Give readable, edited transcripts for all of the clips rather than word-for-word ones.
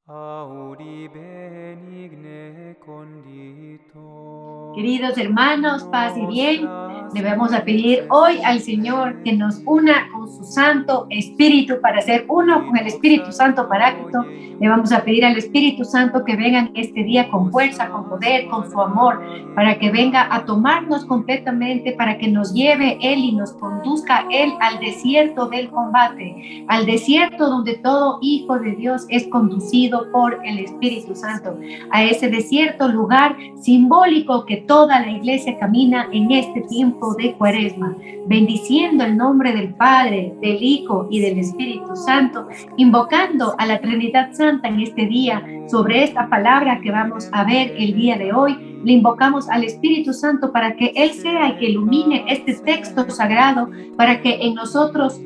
Auri benigne condito. Queridos hermanos, paz y bien, le vamos a pedir hoy al Señor que nos una con su Santo Espíritu para ser uno con el Espíritu Santo Paráclito. Le vamos a pedir al Espíritu Santo que venga este día con fuerza, con poder, con su amor, para que venga a tomarnos completamente, para que nos lleve Él y nos conduzca Él al desierto del combate, al desierto donde todo hijo de Dios es conducido por el Espíritu Santo, a ese desierto lugar simbólico que toda la iglesia camina en este tiempo de Cuaresma, bendiciendo el nombre del Padre, del Hijo y del Espíritu Santo, invocando a la Trinidad Santa en este día sobre esta palabra que vamos a ver el día de hoy. Le invocamos al Espíritu Santo para que Él sea el que ilumine este texto sagrado, para que en nosotros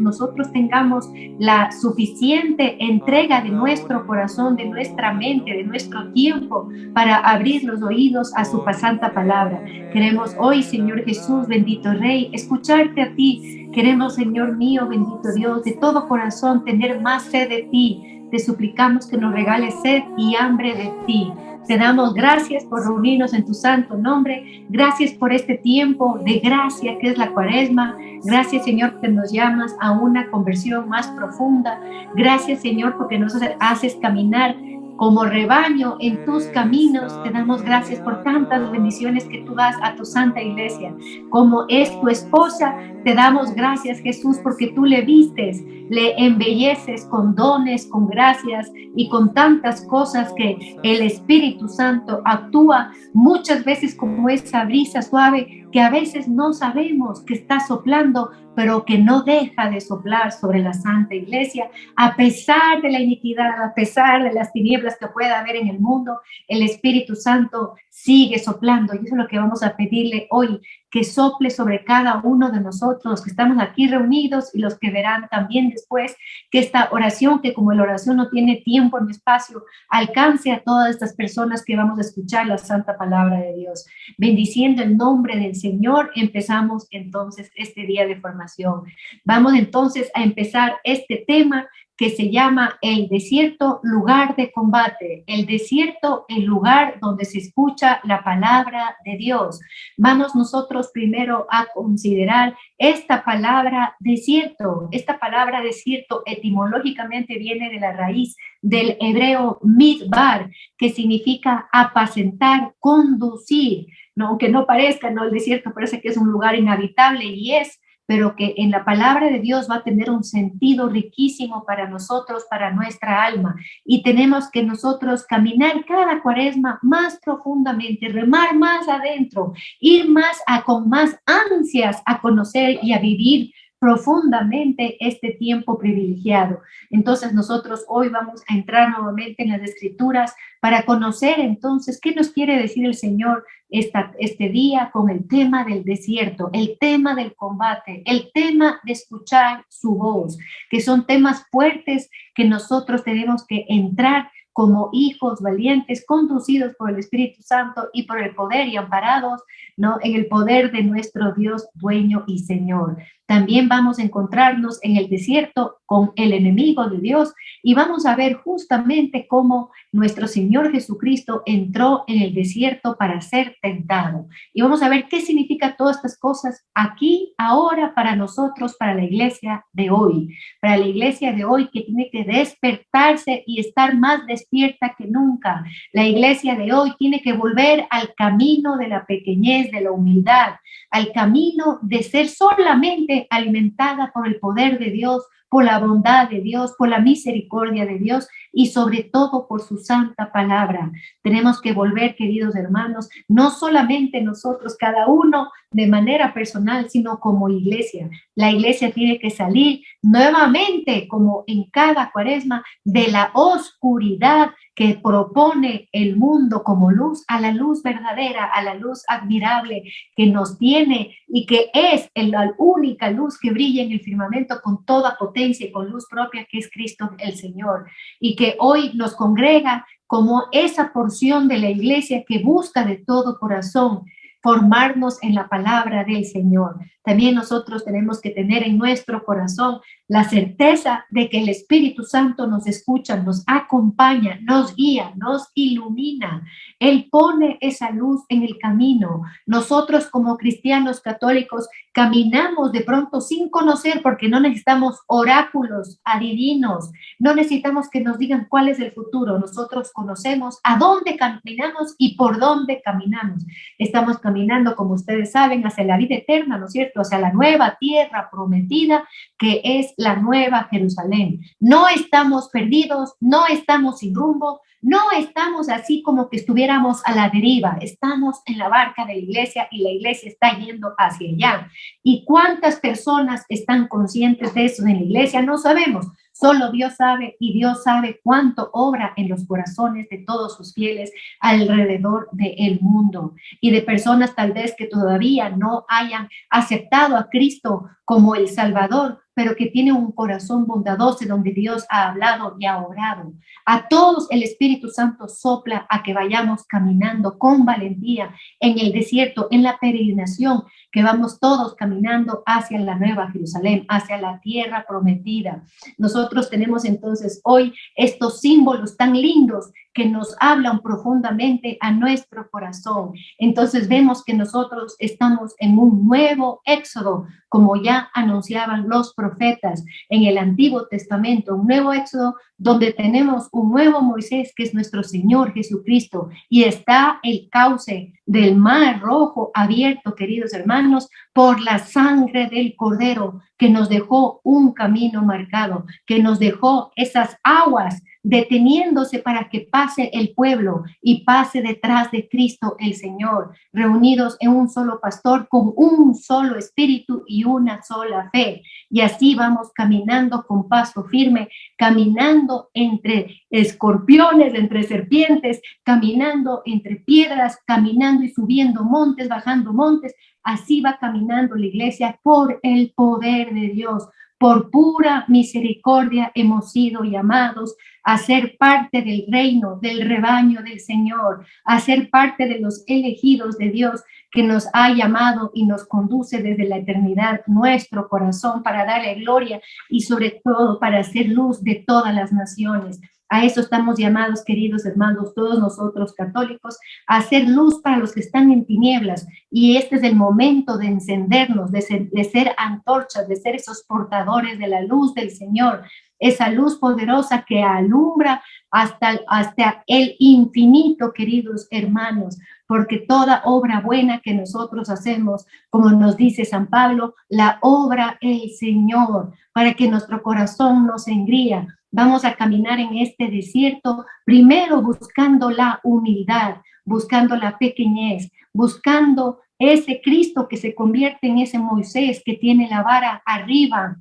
tengamos la suficiente entrega de nuestro corazón, de nuestra mente, de nuestro tiempo, para abrir los oídos a su santa palabra. Queremos hoy, Señor Jesús, bendito Rey, escucharte a ti. Queremos, Señor mío, bendito Dios, de todo corazón tener más sed de ti. Te suplicamos que nos regales sed y hambre de ti. Te damos gracias por reunirnos en tu santo nombre. Gracias por este tiempo de gracia que es la Cuaresma. Gracias, Señor, que nos llamas a una conversión más profunda. Gracias, Señor, porque nos haces caminar como rebaño en tus caminos. Te damos gracias por tantas bendiciones que tú das a tu santa iglesia. Como es tu esposa, te damos gracias, Jesús, porque tú le vistes, le embelleces con dones, con gracias y con tantas cosas que el Espíritu Santo actúa muchas veces como esa brisa suave que a veces no sabemos que está soplando, pero que no deja de soplar sobre la Santa Iglesia, a pesar de la iniquidad, a pesar de las tinieblas que pueda haber en el mundo. El Espíritu Santo sigue soplando, y eso es lo que vamos a pedirle hoy, que sople sobre cada uno de nosotros, los que estamos aquí reunidos y los que verán también después, que esta oración, que como la oración no tiene tiempo ni espacio, alcance a todas estas personas que vamos a escuchar la santa palabra de Dios. Bendiciendo el nombre del Señor, empezamos entonces este día de formación. Vamos entonces a empezar este tema que se llama el desierto, lugar de combate. El desierto, el lugar donde se escucha la palabra de Dios. Vamos nosotros primero a considerar esta palabra desierto. Esta palabra desierto etimológicamente viene de la raíz del hebreo midbar, que significa apacentar, conducir, ¿no? Aunque no parezca, ¿no? El desierto parece que es un lugar inhabitable, y es, pero que en la palabra de Dios va a tener un sentido riquísimo para nosotros, para nuestra alma. Y tenemos que nosotros caminar cada Cuaresma más profundamente, remar más adentro, ir más con más ansias a conocer y a vivir profundamente este tiempo privilegiado. Entonces nosotros hoy vamos a entrar nuevamente en las Escrituras para conocer entonces qué nos quiere decir el Señor este día con el tema del desierto, el tema del combate, el tema de escuchar su voz, que son temas fuertes que nosotros tenemos que entrar como hijos valientes, conducidos por el Espíritu Santo y por el poder y amparados, ¿no?, en el poder de nuestro Dios, dueño y Señor. También vamos a encontrarnos en el desierto con el enemigo de Dios, y vamos a ver justamente cómo nuestro Señor Jesucristo entró en el desierto para ser tentado. Y vamos a ver qué significa todas estas cosas aquí, ahora, para nosotros, para la iglesia de hoy. Para la iglesia de hoy, que tiene que despertarse y estar más despierta que nunca. La iglesia de hoy tiene que volver al camino de la pequeñez, de la humildad, al camino de ser solamente alimentada por el poder de Dios, por la bondad de Dios, por la misericordia de Dios y sobre todo por su santa palabra. Tenemos que volver, queridos hermanos, no solamente nosotros, cada uno de manera personal, sino como iglesia. La iglesia tiene que salir nuevamente, como en cada Cuaresma, de la oscuridad que propone el mundo como luz, a la luz verdadera, a la luz admirable que nos tiene y que es la única luz que brilla en el firmamento con toda potencia y con luz propia, que es Cristo el Señor, y que hoy nos congrega como esa porción de la iglesia que busca de todo corazón formarnos en la palabra del Señor. También nosotros tenemos que tener en nuestro corazón la certeza de que el Espíritu Santo nos escucha, nos acompaña, nos guía, nos ilumina. Él pone esa luz en el camino. Nosotros como cristianos católicos caminamos de pronto sin conocer, porque no necesitamos oráculos adivinos, no necesitamos que nos digan cuál es el futuro. Nosotros conocemos a dónde caminamos y por dónde caminamos. Estamos caminando, como ustedes saben, hacia la vida eterna, ¿no es cierto? Hacia la nueva tierra prometida, que es la nueva Jerusalén. No estamos perdidos, no estamos sin rumbo, no estamos así como que estuviéramos a la deriva. Estamos en la barca de la iglesia y la iglesia está yendo hacia allá. ¿Y cuántas personas están conscientes de eso en la iglesia? No sabemos. Solo Dios sabe, y Dios sabe cuánto obra en los corazones de todos sus fieles alrededor del mundo, y de personas tal vez que todavía no hayan aceptado a Cristo como el Salvador, pero que tienen un corazón bondadoso donde Dios ha hablado y ha obrado. A todos el Espíritu Santo sopla a que vayamos caminando con valentía en el desierto, en la peregrinación, que vamos todos caminando hacia la nueva Jerusalén, hacia la tierra prometida. Nosotros tenemos entonces hoy estos símbolos tan lindos que nos hablan profundamente a nuestro corazón. Entonces vemos que nosotros estamos en un nuevo éxodo, como ya anunciaban los profetas en el Antiguo Testamento, un nuevo éxodo donde tenemos un nuevo Moisés, que es nuestro Señor Jesucristo, y está el cauce del Mar Rojo abierto, queridos hermanos, por la sangre del Cordero, que nos dejó un camino marcado, que nos dejó esas aguas deteniéndose para que pase el pueblo y pase detrás de Cristo el Señor, reunidos en un solo pastor, con un solo espíritu y una sola fe. Y así vamos caminando con paso firme, caminando entre escorpiones, entre serpientes, caminando entre piedras, caminando y subiendo montes, bajando montes. Así va caminando la iglesia por el poder de Dios. Por pura misericordia hemos sido llamados a ser parte del reino, del rebaño del Señor, a ser parte de los elegidos de Dios, que nos ha llamado y nos conduce desde la eternidad nuestro corazón para darle gloria y sobre todo para hacer luz de todas las naciones. A eso estamos llamados, queridos hermanos, todos nosotros católicos, a hacer luz para los que están en tinieblas. Y este es el momento de encendernos, de ser antorchas, de ser esos portadores de la luz del Señor, esa luz poderosa que alumbra hasta el infinito, queridos hermanos, porque toda obra buena que nosotros hacemos, como nos dice San Pablo, la obra el Señor, para que nuestro corazón no se engría. Vamos a caminar en este desierto, primero buscando la humildad, buscando la pequeñez, buscando ese Cristo que se convierte en ese Moisés que tiene la vara arriba,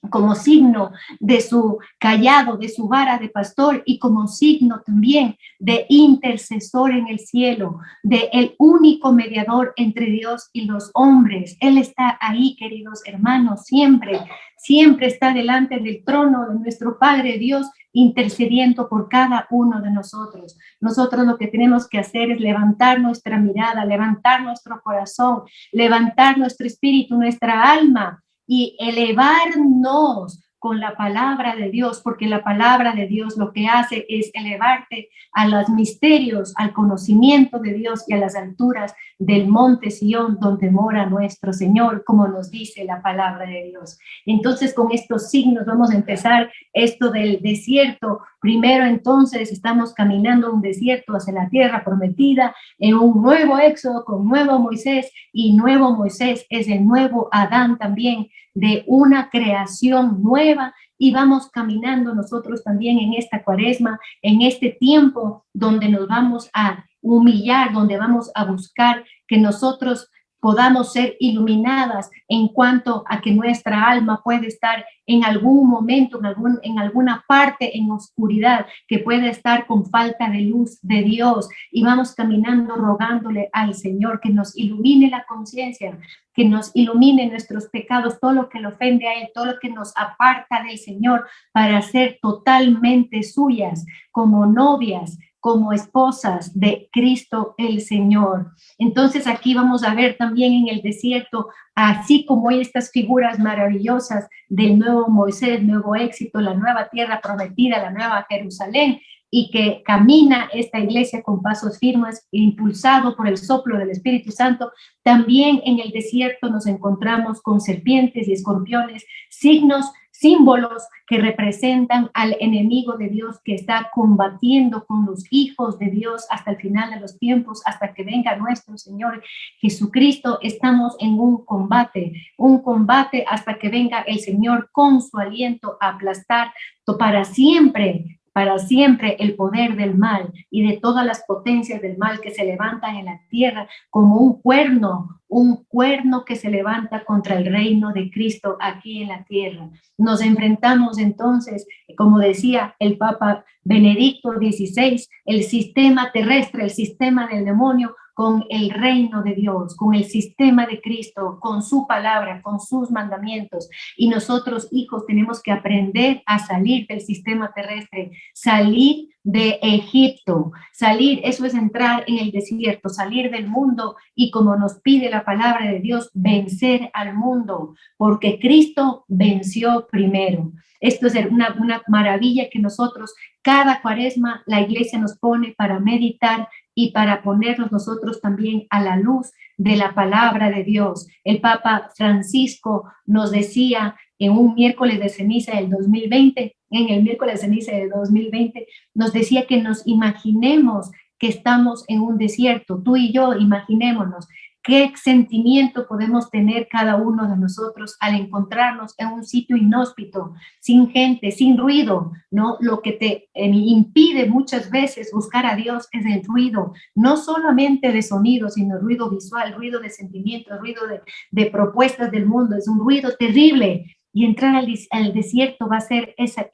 como signo de su cayado, de su vara de pastor, y como signo también de intercesor en el cielo, de el único mediador entre Dios y los hombres. Él está ahí, queridos hermanos, siempre, siempre está delante del trono de nuestro Padre Dios, intercediendo por cada uno de nosotros. Nosotros lo que tenemos que hacer es levantar nuestra mirada, levantar nuestro corazón, levantar nuestro espíritu, nuestra alma, y elevarnos con la palabra de Dios, porque la palabra de Dios lo que hace es elevarte a los misterios, al conocimiento de Dios y a las alturas del monte Sión, donde mora nuestro Señor, como nos dice la palabra de Dios. Entonces, con estos signos vamos a empezar esto del desierto. Primero, entonces, estamos caminando un desierto hacia la tierra prometida, en un nuevo éxodo con nuevo Moisés, y nuevo Moisés es el nuevo Adán también, de una creación nueva, y vamos caminando nosotros también en esta cuaresma, en este tiempo donde nos vamos a humillar, donde vamos a buscar que nosotros podamos ser iluminadas en cuanto a que nuestra alma puede estar en algún momento, en alguna parte en oscuridad, que puede estar con falta de luz de Dios, y vamos caminando rogándole al Señor que nos ilumine la conciencia, que nos ilumine nuestros pecados, todo lo que le ofende a Él, todo lo que nos aparta del Señor, para ser totalmente suyas, como novias, como esposas de Cristo el Señor. Entonces aquí vamos a ver también en el desierto, así como hay estas figuras maravillosas del nuevo Moisés, nuevo éxito, la nueva tierra prometida, la nueva Jerusalén, y que camina esta iglesia con pasos firmes, impulsado por el soplo del Espíritu Santo. También en el desierto nos encontramos con serpientes y escorpiones, signos, símbolos que representan al enemigo de Dios que está combatiendo con los hijos de Dios hasta el final de los tiempos, hasta que venga nuestro Señor Jesucristo. Estamos en un combate hasta que venga el Señor con su aliento a aplastar para siempre el poder del mal y de todas las potencias del mal que se levantan en la tierra como un cuerno que se levanta contra el reino de Cristo aquí en la tierra. Nos enfrentamos entonces, como decía el Papa Benedicto XVI, el sistema terrestre, el sistema del demonio, con el reino de Dios, con el sistema de Cristo, con su palabra, con sus mandamientos. Y nosotros, hijos, tenemos que aprender a salir del sistema terrestre, salir de Egipto, salir, eso es entrar en el desierto, salir del mundo y, como nos pide la palabra de Dios, vencer al mundo, porque Cristo venció primero. Esto es una maravilla que nosotros, cada cuaresma, la iglesia nos pone para meditar y para ponernos nosotros también a la luz de la palabra de Dios. El Papa Francisco nos decía en un miércoles de ceniza del 2020, en el miércoles de ceniza del 2020, nos decía que nos imaginemos que estamos en un desierto, tú y yo, imaginémonos. ¿Qué sentimiento podemos tener cada uno de nosotros al encontrarnos en un sitio inhóspito, sin gente, sin ruido, ¿no? Lo que te impide muchas veces buscar a Dios es el ruido, no solamente de sonido, sino ruido visual, ruido de sentimientos, ruido de propuestas del mundo, es un ruido terrible. Y entrar al desierto va a ser ese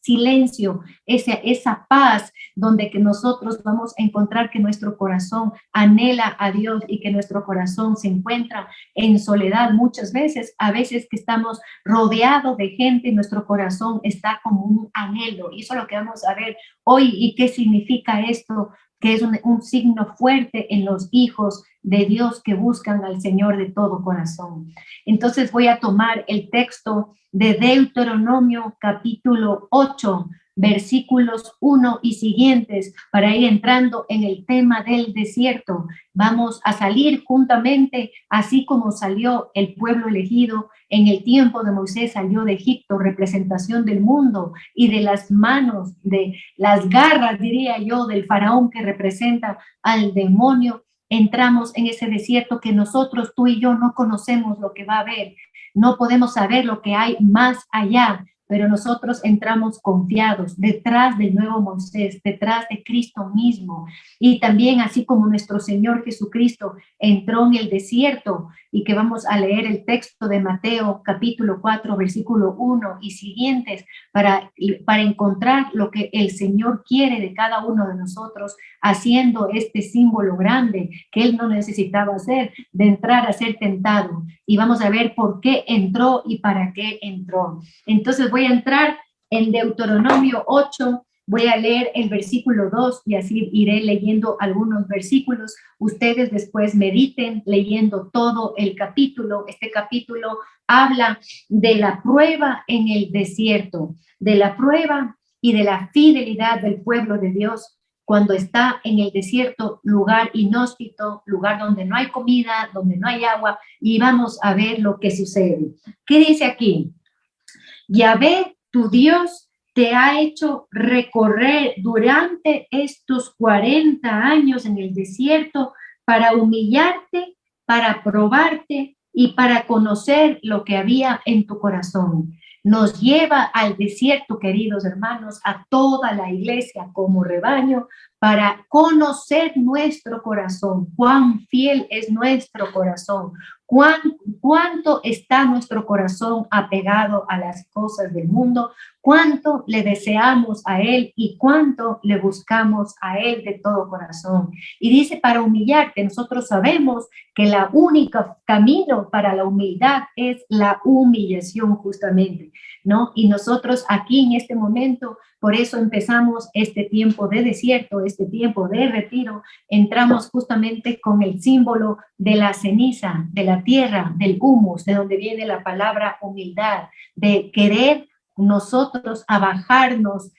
silencio, esa paz, donde que nosotros vamos a encontrar que nuestro corazón anhela a Dios y que nuestro corazón se encuentra en soledad muchas veces, a veces que estamos rodeados de gente, nuestro corazón está como un anhelo. Y eso es lo que vamos a ver hoy. ¿Y qué significa esto? Que es un signo fuerte en los hijos de Dios que buscan al Señor de todo corazón. Entonces voy a tomar el texto de Deuteronomio capítulo 8, versículos 1 y siguientes, para ir entrando en el tema del desierto. Vamos a salir juntamente, así como salió el pueblo elegido en el tiempo de Moisés, salió de Egipto, representación del mundo y de las manos, de las garras, diría yo, del faraón que representa al demonio. Entramos en ese desierto que nosotros, tú y yo, no conocemos lo que va a haber, no podemos saber lo que hay más allá, pero nosotros entramos confiados detrás del nuevo Moisés, detrás de Cristo mismo. Y también, así como nuestro Señor Jesucristo entró en el desierto, y que vamos a leer el texto de Mateo capítulo 4, versículo 1 y siguientes, para encontrar lo que el Señor quiere de cada uno de nosotros, haciendo este símbolo grande que Él no necesitaba hacer, de entrar a ser tentado. Y vamos a ver por qué entró y para qué entró. Entonces voy a entrar en Deuteronomio 8, voy a leer el versículo 2 y así iré leyendo algunos versículos. Ustedes después mediten leyendo todo el capítulo. Este capítulo habla de la prueba en el desierto, de la prueba y de la fidelidad del pueblo de Dios cuando está en el desierto, lugar inhóspito, lugar donde no hay comida, donde no hay agua, y vamos a ver lo que sucede. ¿Qué dice aquí? Yahvé, tu Dios, te ha hecho recorrer durante estos 40 años en el desierto para humillarte, para probarte y para conocer lo que había en tu corazón. Nos lleva al desierto, queridos hermanos, a toda la iglesia como rebaño, para conocer nuestro corazón, cuán fiel es nuestro corazón, cuánto está nuestro corazón apegado a las cosas del mundo, cuánto le deseamos a Él y cuánto le buscamos a Él de todo corazón. Y dice, para humillarte, nosotros sabemos que la única camino para la humildad es la humillación justamente, ¿no? Y nosotros aquí en este momento Por eso empezamos este tiempo de desierto, este tiempo de retiro. Entramos justamente con el símbolo de la ceniza, de la tierra, del humus, de donde viene la palabra humildad, de querer nosotros a bajarnos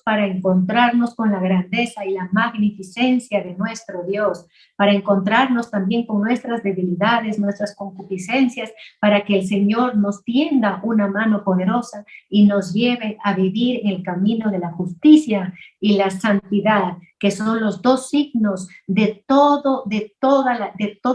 para encontrarnos con la grandeza y la magnificencia de nuestro Dios, para encontrarnos también con nuestras debilidades, nuestras concupiscencias, para que el Señor nos tienda una mano poderosa y nos lleve a vivir en el camino de la justicia y la santidad, que son los dos signos de todo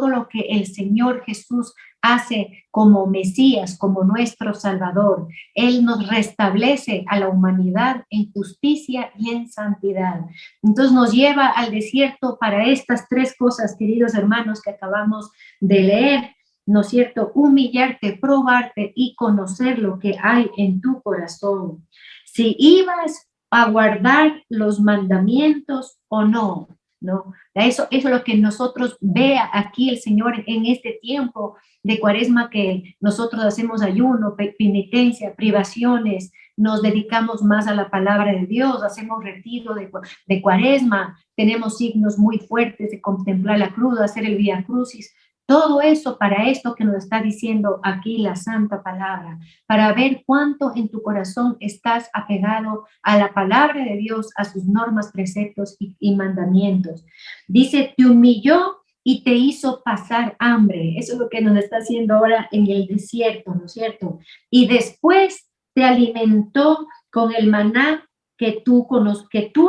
lo que el Señor Jesús hace como Mesías, como nuestro Salvador. Él nos restablece a la humanidad en justicia y en santidad. Entonces nos lleva al desierto para estas tres cosas, queridos hermanos, que acabamos de leer, ¿no es cierto? Humillarte, probarte y conocer lo que hay en tu corazón. Si ibas a guardar los mandamientos o no, ¿no? Eso es lo que nosotros vea aquí el Señor en este tiempo de Cuaresma, que nosotros hacemos ayuno, penitencia, privaciones, nos dedicamos más a la palabra de Dios, hacemos retiro de Cuaresma, tenemos signos muy fuertes de contemplar la cruz, hacer el Vía Crucis. Todo eso para esto que nos está diciendo aquí la Santa Palabra, para ver cuánto en tu corazón estás apegado a la palabra de Dios, a sus normas, preceptos y mandamientos. Dice, te humilló y te hizo pasar hambre. Eso es lo que nos está haciendo ahora en el desierto, ¿no es cierto? Y después te alimentó con el maná que tú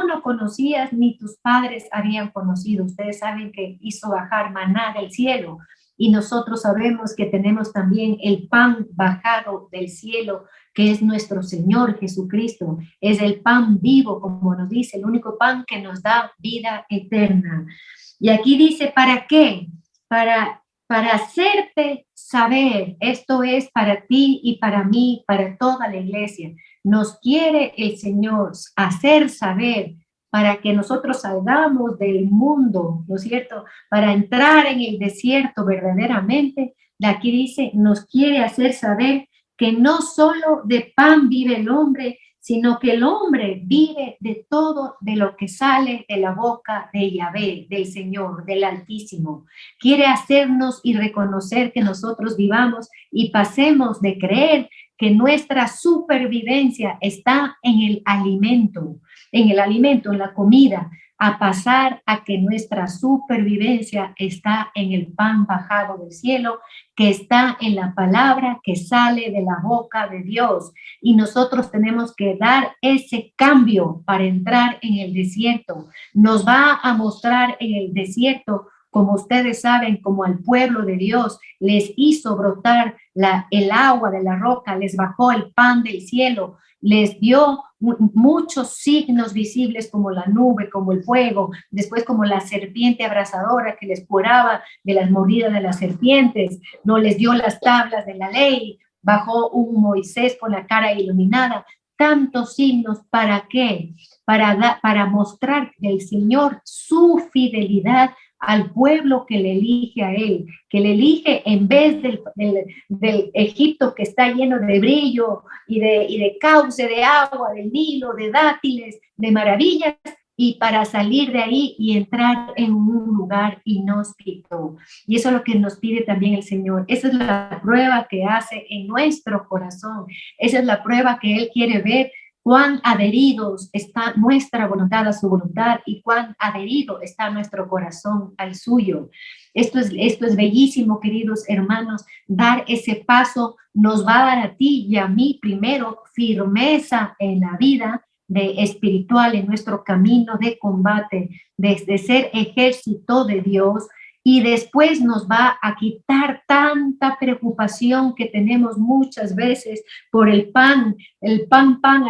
no conocías ni tus padres habían conocido. Ustedes saben que hizo bajar maná del cielo y nosotros sabemos que tenemos también el pan bajado del cielo, que es nuestro Señor Jesucristo. Es el pan vivo, como nos dice, el único pan que nos da vida eterna. Y aquí dice, ¿para qué? Para hacerte saber, esto es para ti y para mí, para toda la iglesia. Nos quiere el Señor hacer saber para que nosotros salgamos del mundo, ¿no es cierto? Para entrar en el desierto verdaderamente. Aquí dice, nos quiere hacer saber que no solo de pan vive el hombre, sino que el hombre vive de todo de lo que sale de la boca de Yahvé, del Señor, del Altísimo. Quiere hacernos y reconocer que nosotros vivamos y pasemos de creer que nuestra supervivencia está en el alimento, en la comida, a pasar a que nuestra supervivencia está en el pan bajado del cielo, que está en la palabra que sale de la boca de Dios. Y nosotros tenemos que dar ese cambio para entrar en el desierto. Nos va a mostrar en el desierto, como ustedes saben, como al pueblo de Dios les hizo brotar el agua de la roca, les bajó el pan del cielo, les dio muchos signos visibles como la nube, como el fuego, después como la serpiente abrasadora que les curaba de las mordidas de las serpientes, no les dio las tablas de la ley, bajó un Moisés con la cara iluminada. Tantos signos, ¿para qué? Para mostrar que el Señor su fidelidad al pueblo que le elige a él, que le elige en vez del Egipto que está lleno de brillo y de cauce de agua, del Nilo, de dátiles, de maravillas, y para salir de ahí y entrar en un lugar inhóspito. Y eso es lo que nos pide también el Señor. Esa es la prueba que hace en nuestro corazón. Esa es la prueba que Él quiere ver, cuán adheridos está nuestra voluntad a su voluntad y cuán adherido está nuestro corazón al suyo. Esto es bellísimo, queridos hermanos. Dar ese paso nos va a dar a ti y a mí primero firmeza en la vida espiritual, en nuestro camino de combate, desde ser ejército de Dios, y después nos va a quitar tanta preocupación que tenemos muchas veces por el pan,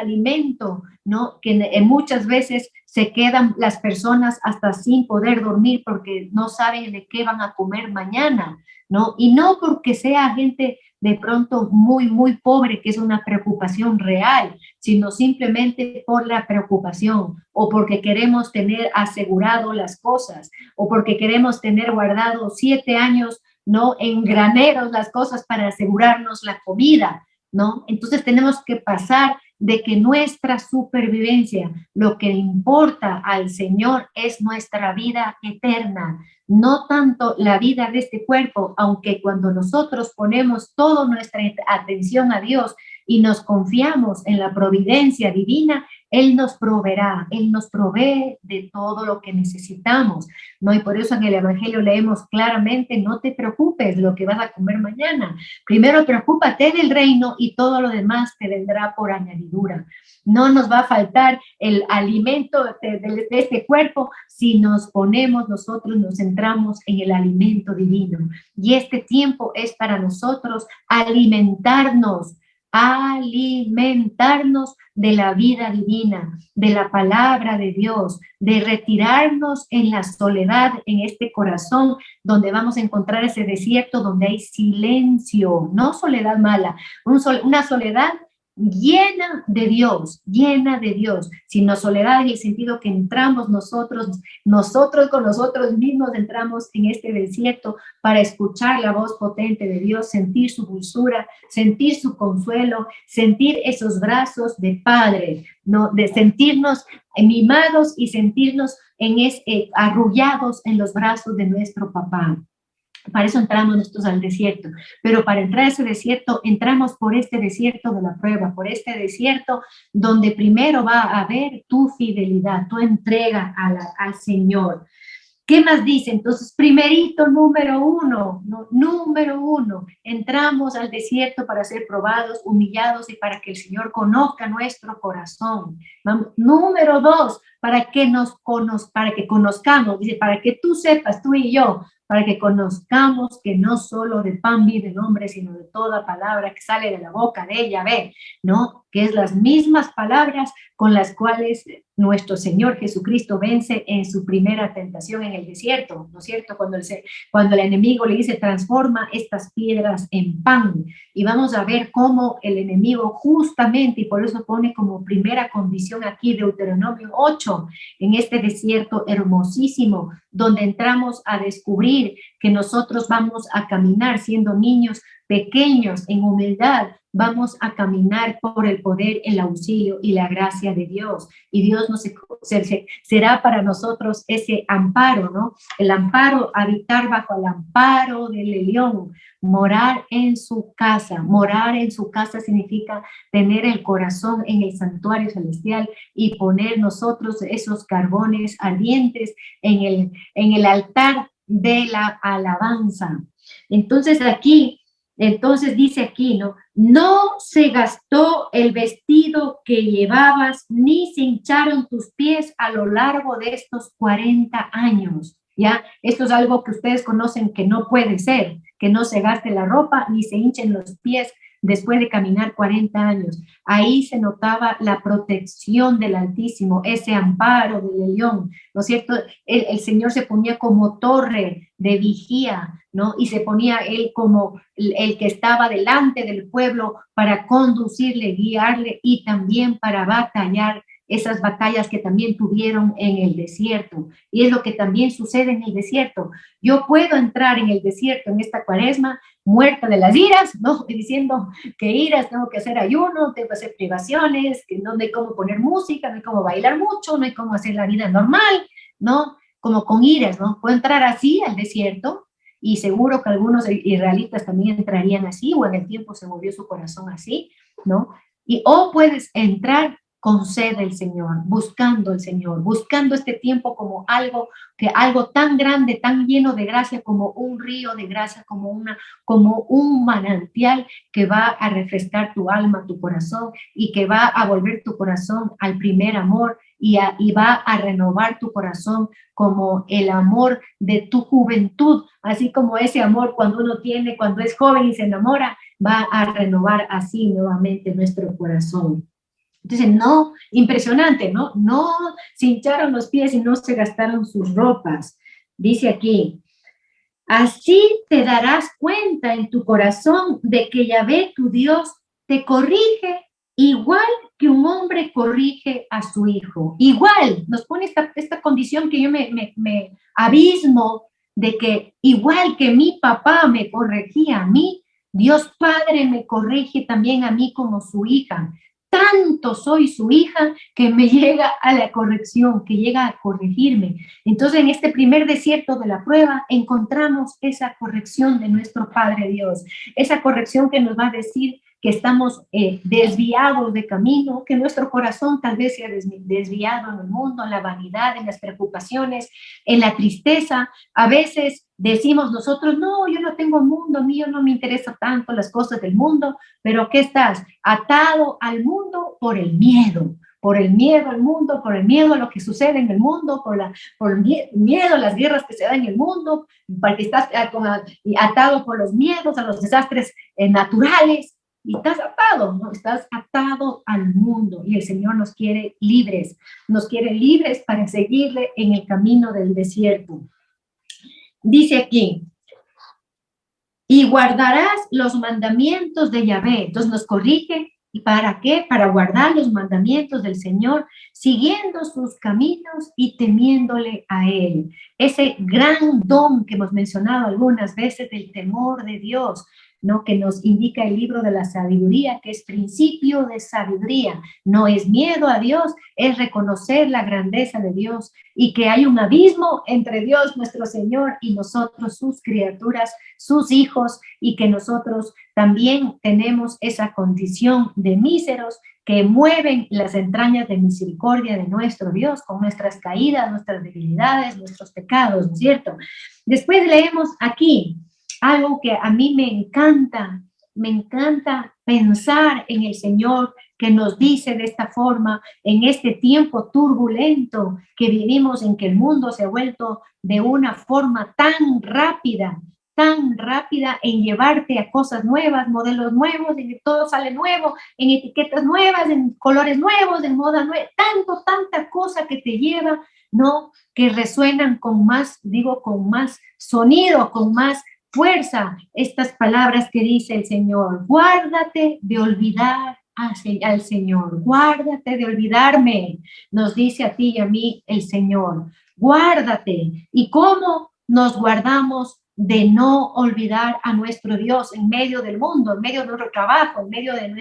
alimento, ¿no? Que muchas veces se quedan las personas hasta sin poder dormir porque no saben de qué van a comer mañana, ¿no? Y no porque sea gente de pronto muy, muy pobre, que es una preocupación real, sino simplemente por la preocupación o porque queremos tener asegurado las cosas o porque queremos tener guardado 7 años, ¿no? En graneros las cosas para asegurarnos la comida, ¿no? Entonces tenemos que pasar de que nuestra supervivencia, lo que importa al Señor es nuestra vida eterna, no tanto la vida de este cuerpo, aunque cuando nosotros ponemos toda nuestra atención a Dios y nos confiamos en la providencia divina, Él nos proveerá, Él nos provee de todo lo que necesitamos, ¿no? Y por eso en el Evangelio leemos claramente, no te preocupes de lo que vas a comer mañana, primero preocúpate del reino y todo lo demás te vendrá por añadidura. No nos va a faltar el alimento de este cuerpo si nos ponemos nosotros, nos centramos en el alimento divino. Y este tiempo es para nosotros alimentarnos de la vida divina, de la palabra de Dios, de retirarnos en la soledad, en este corazón, donde vamos a encontrar ese desierto donde hay silencio, no soledad mala, una soledad llena de Dios, sino soledad en el sentido que entramos nosotros con nosotros mismos entramos en este desierto para escuchar la voz potente de Dios, sentir su dulzura, sentir su consuelo, sentir esos brazos de Padre, ¿no? De sentirnos mimados y sentirnos arrullados en los brazos de nuestro papá. Para eso entramos nosotros al desierto, pero para entrar a ese desierto, entramos por este desierto de la prueba, por este desierto donde primero va a haber tu fidelidad, tu entrega al Señor. ¿Qué más dice? Entonces, primerito, número uno, entramos al desierto para ser probados, humillados y para que el Señor conozca nuestro corazón. Número dos, para que conozcamos, dice, para que tú sepas, tú y yo, para que conozcamos que no solo de pan vive el hombre, sino de toda palabra que sale de la boca de Yahvé, ¿no? Que es las mismas palabras con las cuales nuestro Señor Jesucristo vence en su primera tentación en el desierto, ¿no es cierto? Cuando el enemigo le dice, transforma estas piedras en pan. Y vamos a ver cómo el enemigo justamente, y por eso pone como primera condición aquí Deuteronomio 8, en este desierto hermosísimo, donde entramos a descubrir que nosotros vamos a caminar siendo niños pequeños en humildad, vamos a caminar por el poder, el auxilio y la gracia de Dios. Y Dios será para nosotros ese amparo, ¿no? El amparo, habitar bajo el amparo del león, morar en su casa. Morar en su casa significa tener el corazón en el santuario celestial y poner nosotros esos carbones ardientes en el altar de la alabanza. Entonces dice aquí, ¿no? No se gastó el vestido que llevabas, ni se hincharon tus pies a lo largo de estos 40 años, ¿ya? Esto es algo que ustedes conocen que no puede ser, que no se gaste la ropa, ni se hinchen los pies después de caminar 40 años. Ahí se notaba la protección del Altísimo, ese amparo del león, ¿no es cierto? El Señor se ponía como torre de vigía, ¿no? Y se ponía él como el que estaba delante del pueblo para conducirle, guiarle y también para batallar esas batallas que también tuvieron en el desierto. Y es lo que también sucede en el desierto. Yo puedo entrar en el desierto en esta cuaresma muerta de las iras, ¿no? Diciendo que iras, tengo que hacer ayuno, tengo que hacer privaciones, que no hay cómo poner música, no hay cómo bailar mucho, no hay cómo hacer la vida normal, ¿no? Como con iras, ¿no? Puedo entrar así al desierto y seguro que algunos israelitas también entrarían así o en el tiempo se movió su corazón así, ¿no? O puedes entrar con sed del Señor, buscando este tiempo como algo tan grande, tan lleno de gracia, como un río de gracia, como un manantial que va a refrescar tu alma, tu corazón, y que va a volver tu corazón al primer amor y va a renovar tu corazón como el amor de tu juventud, así como ese amor cuando es joven y se enamora, va a renovar así nuevamente nuestro corazón. Entonces, no, impresionante, ¿no? No se hincharon los pies y no se gastaron sus ropas. Dice aquí, así te darás cuenta en tu corazón de que Yahvé, tu Dios, te corrige igual que un hombre corrige a su hijo. Igual, nos pone esta condición que yo me abismo de que igual que mi papá me corregía a mí, Dios Padre me corrige también a mí como su hija. tanto soy su hija que me llega a la corrección, que llega a corregirme. Entonces, en este primer desierto de la prueba, encontramos esa corrección de nuestro Padre Dios, esa corrección que nos va a decir que estamos desviados de camino, que nuestro corazón tal vez se ha desviado en el mundo, en la vanidad, en las preocupaciones, en la tristeza. A veces decimos nosotros, no, yo no tengo mundo mío, no me interesa tanto las cosas del mundo, pero ¿qué estás? Atado al mundo por el miedo al mundo, por el miedo a lo que sucede en el mundo, por el miedo a las guerras que se dan en el mundo, porque estás atado por los miedos a los desastres naturales. Y estás atado, ¿no? Estás atado al mundo y el Señor nos quiere libres para seguirle en el camino del desierto. Dice aquí, y guardarás los mandamientos de Yahvé. Entonces nos corrige. ¿Y para qué? Para guardar los mandamientos del Señor, siguiendo sus caminos y temiéndole a Él. Ese gran don que hemos mencionado algunas veces del temor de Dios, ¿no? Que nos indica el libro de la sabiduría, que es principio de sabiduría. No es miedo a Dios, es reconocer la grandeza de Dios y que hay un abismo entre Dios, nuestro Señor, y nosotros, sus criaturas, sus hijos, y que nosotros también tenemos esa condición de míseros que mueven las entrañas de misericordia de nuestro Dios con nuestras caídas, nuestras debilidades, nuestros pecados, ¿no es cierto? Después leemos aquí algo que a mí me encanta pensar en el Señor que nos dice de esta forma, en este tiempo turbulento que vivimos, en que el mundo se ha vuelto de una forma tan rápida en llevarte a cosas nuevas, modelos nuevos, en que todo sale nuevo, en etiquetas nuevas, en colores nuevos, en moda nueva, tanta cosa que te lleva, ¿no? Que resuenan con más sonido, con más fuerza, estas palabras que dice el Señor: guárdate de olvidar al Señor, guárdate de olvidarme, nos dice a ti y a mí el Señor, guárdate. ¿Y cómo nos guardamos de no olvidar a nuestro Dios en medio del mundo, en medio de nuestro trabajo, en medio de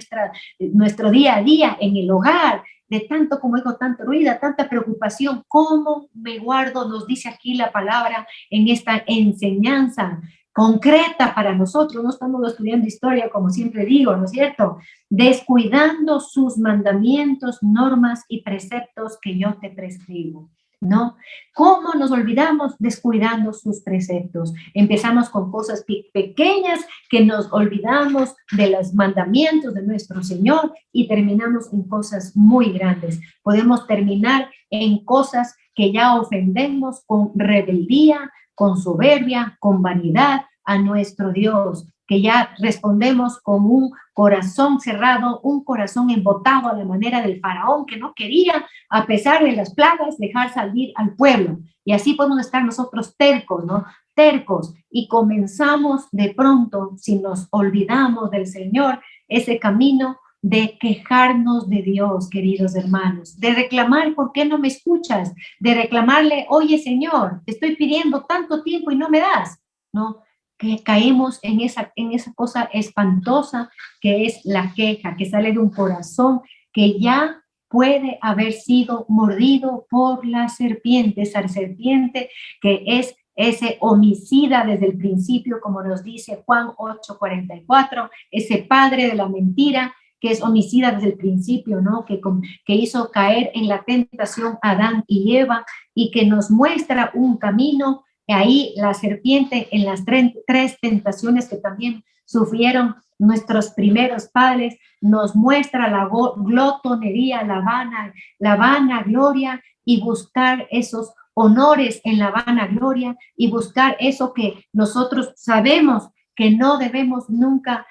nuestro día a día, en el hogar, de tanto, como digo, tanto ruido, tanta preocupación? ¿Cómo me guardo? Nos dice aquí la palabra en esta enseñanza concreta para nosotros. No estamos estudiando historia, como siempre digo, ¿no es cierto? Descuidando sus mandamientos, normas y preceptos que yo te prescribo, ¿no? ¿Cómo nos olvidamos? Descuidando sus preceptos. Empezamos con cosas pequeñas que nos olvidamos de los mandamientos de nuestro Señor y terminamos en cosas muy grandes. Podemos terminar en cosas que ya ofendemos con rebeldía, con soberbia, con vanidad a nuestro Dios, que ya respondemos con un corazón cerrado, un corazón embotado a la manera del faraón, que no quería, a pesar de las plagas, dejar salir al pueblo. Y así podemos estar nosotros tercos, ¿no? Tercos. Y comenzamos de pronto, si nos olvidamos del Señor, ese camino de quejarnos de Dios, queridos hermanos, de reclamar: ¿por qué no me escuchas? De reclamarle: oye, Señor, te estoy pidiendo tanto tiempo y no me das, ¿no? Que caemos en esa cosa espantosa que es la queja, que sale de un corazón que ya puede haber sido mordido por la serpiente, esa serpiente que es ese homicida desde el principio, como nos dice Juan 8:44, ese padre de la mentira, que es homicida desde el principio, ¿no? Que hizo caer en la tentación a Adán y Eva y que nos muestra un camino. Ahí la serpiente, en las tres tentaciones que también sufrieron nuestros primeros padres, nos muestra la glotonería, la vanagloria, y buscar esos honores en la vanagloria y buscar eso que nosotros sabemos que no debemos nunca,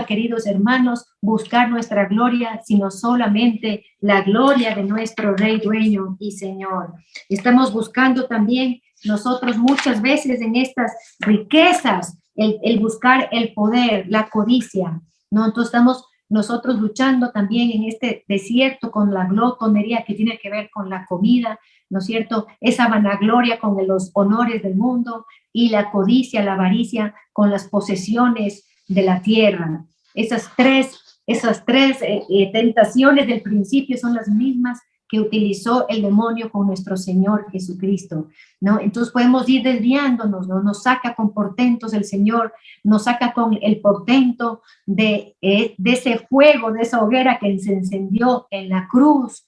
queridos hermanos, buscar nuestra gloria, sino solamente la gloria de nuestro Rey, Dueño y Señor. Estamos buscando también nosotros muchas veces en estas riquezas, el buscar el poder, la codicia, ¿no? Entonces estamos nosotros luchando también en este desierto con la glotonería que tiene que ver con la comida, ¿no es cierto? Esa vanagloria con los honores del mundo y la codicia, la avaricia con las posesiones de la tierra. Esas tres esas tres tentaciones del principio son las mismas que utilizó el demonio con nuestro Señor Jesucristo, ¿no? Entonces podemos ir desviándonos, ¿no? Nos saca con portentos el Señor, nos saca con el portento de ese fuego, de esa hoguera que se encendió en la cruz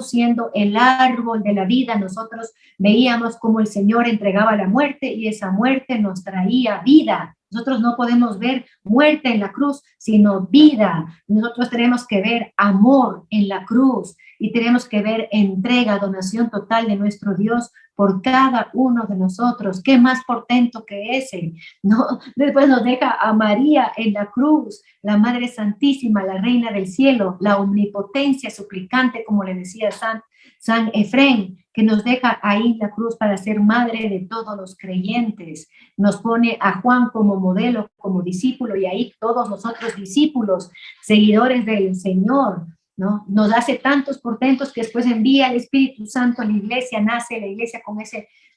siendo el árbol de la vida. Nosotros veíamos cómo el Señor entregaba la muerte y esa muerte nos traía vida. Nosotros no podemos ver muerte en la cruz, sino vida. Nosotros tenemos que ver amor en la cruz y tenemos que ver entrega, donación total de nuestro Dios por cada uno de nosotros. ¿Qué más portento que ese? ¿No? Después nos deja a María en la cruz, la Madre Santísima, la Reina del Cielo, la omnipotencia suplicante, como le decía San Efrén, que nos deja ahí en la cruz para ser madre de todos los creyentes. Nos pone a Juan como modelo, como discípulo, y ahí todos los otros discípulos, seguidores del Señor, ¿no? Nos hace tantos portentos que después envía el Espíritu Santo a la iglesia, nace la iglesia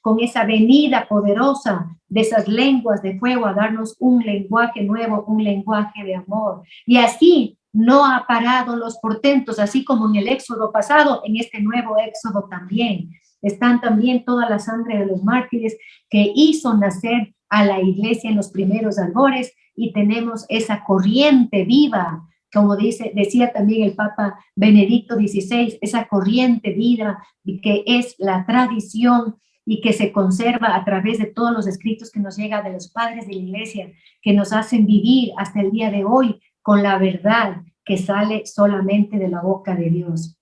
con esa venida poderosa de esas lenguas de fuego a darnos un lenguaje nuevo, un lenguaje de amor. Y así no ha parado los portentos, así como en el éxodo pasado, en este nuevo éxodo también. Están también toda la sangre de los mártires que hizo nacer a la iglesia en los primeros albores, y tenemos esa corriente viva, como decía también el Papa Benedicto XVI, esa corriente viva que es la tradición y que se conserva a través de todos los escritos que nos llegan de los padres de la iglesia, que nos hacen vivir hasta el día de hoy con la verdad que sale solamente de la boca de Dios.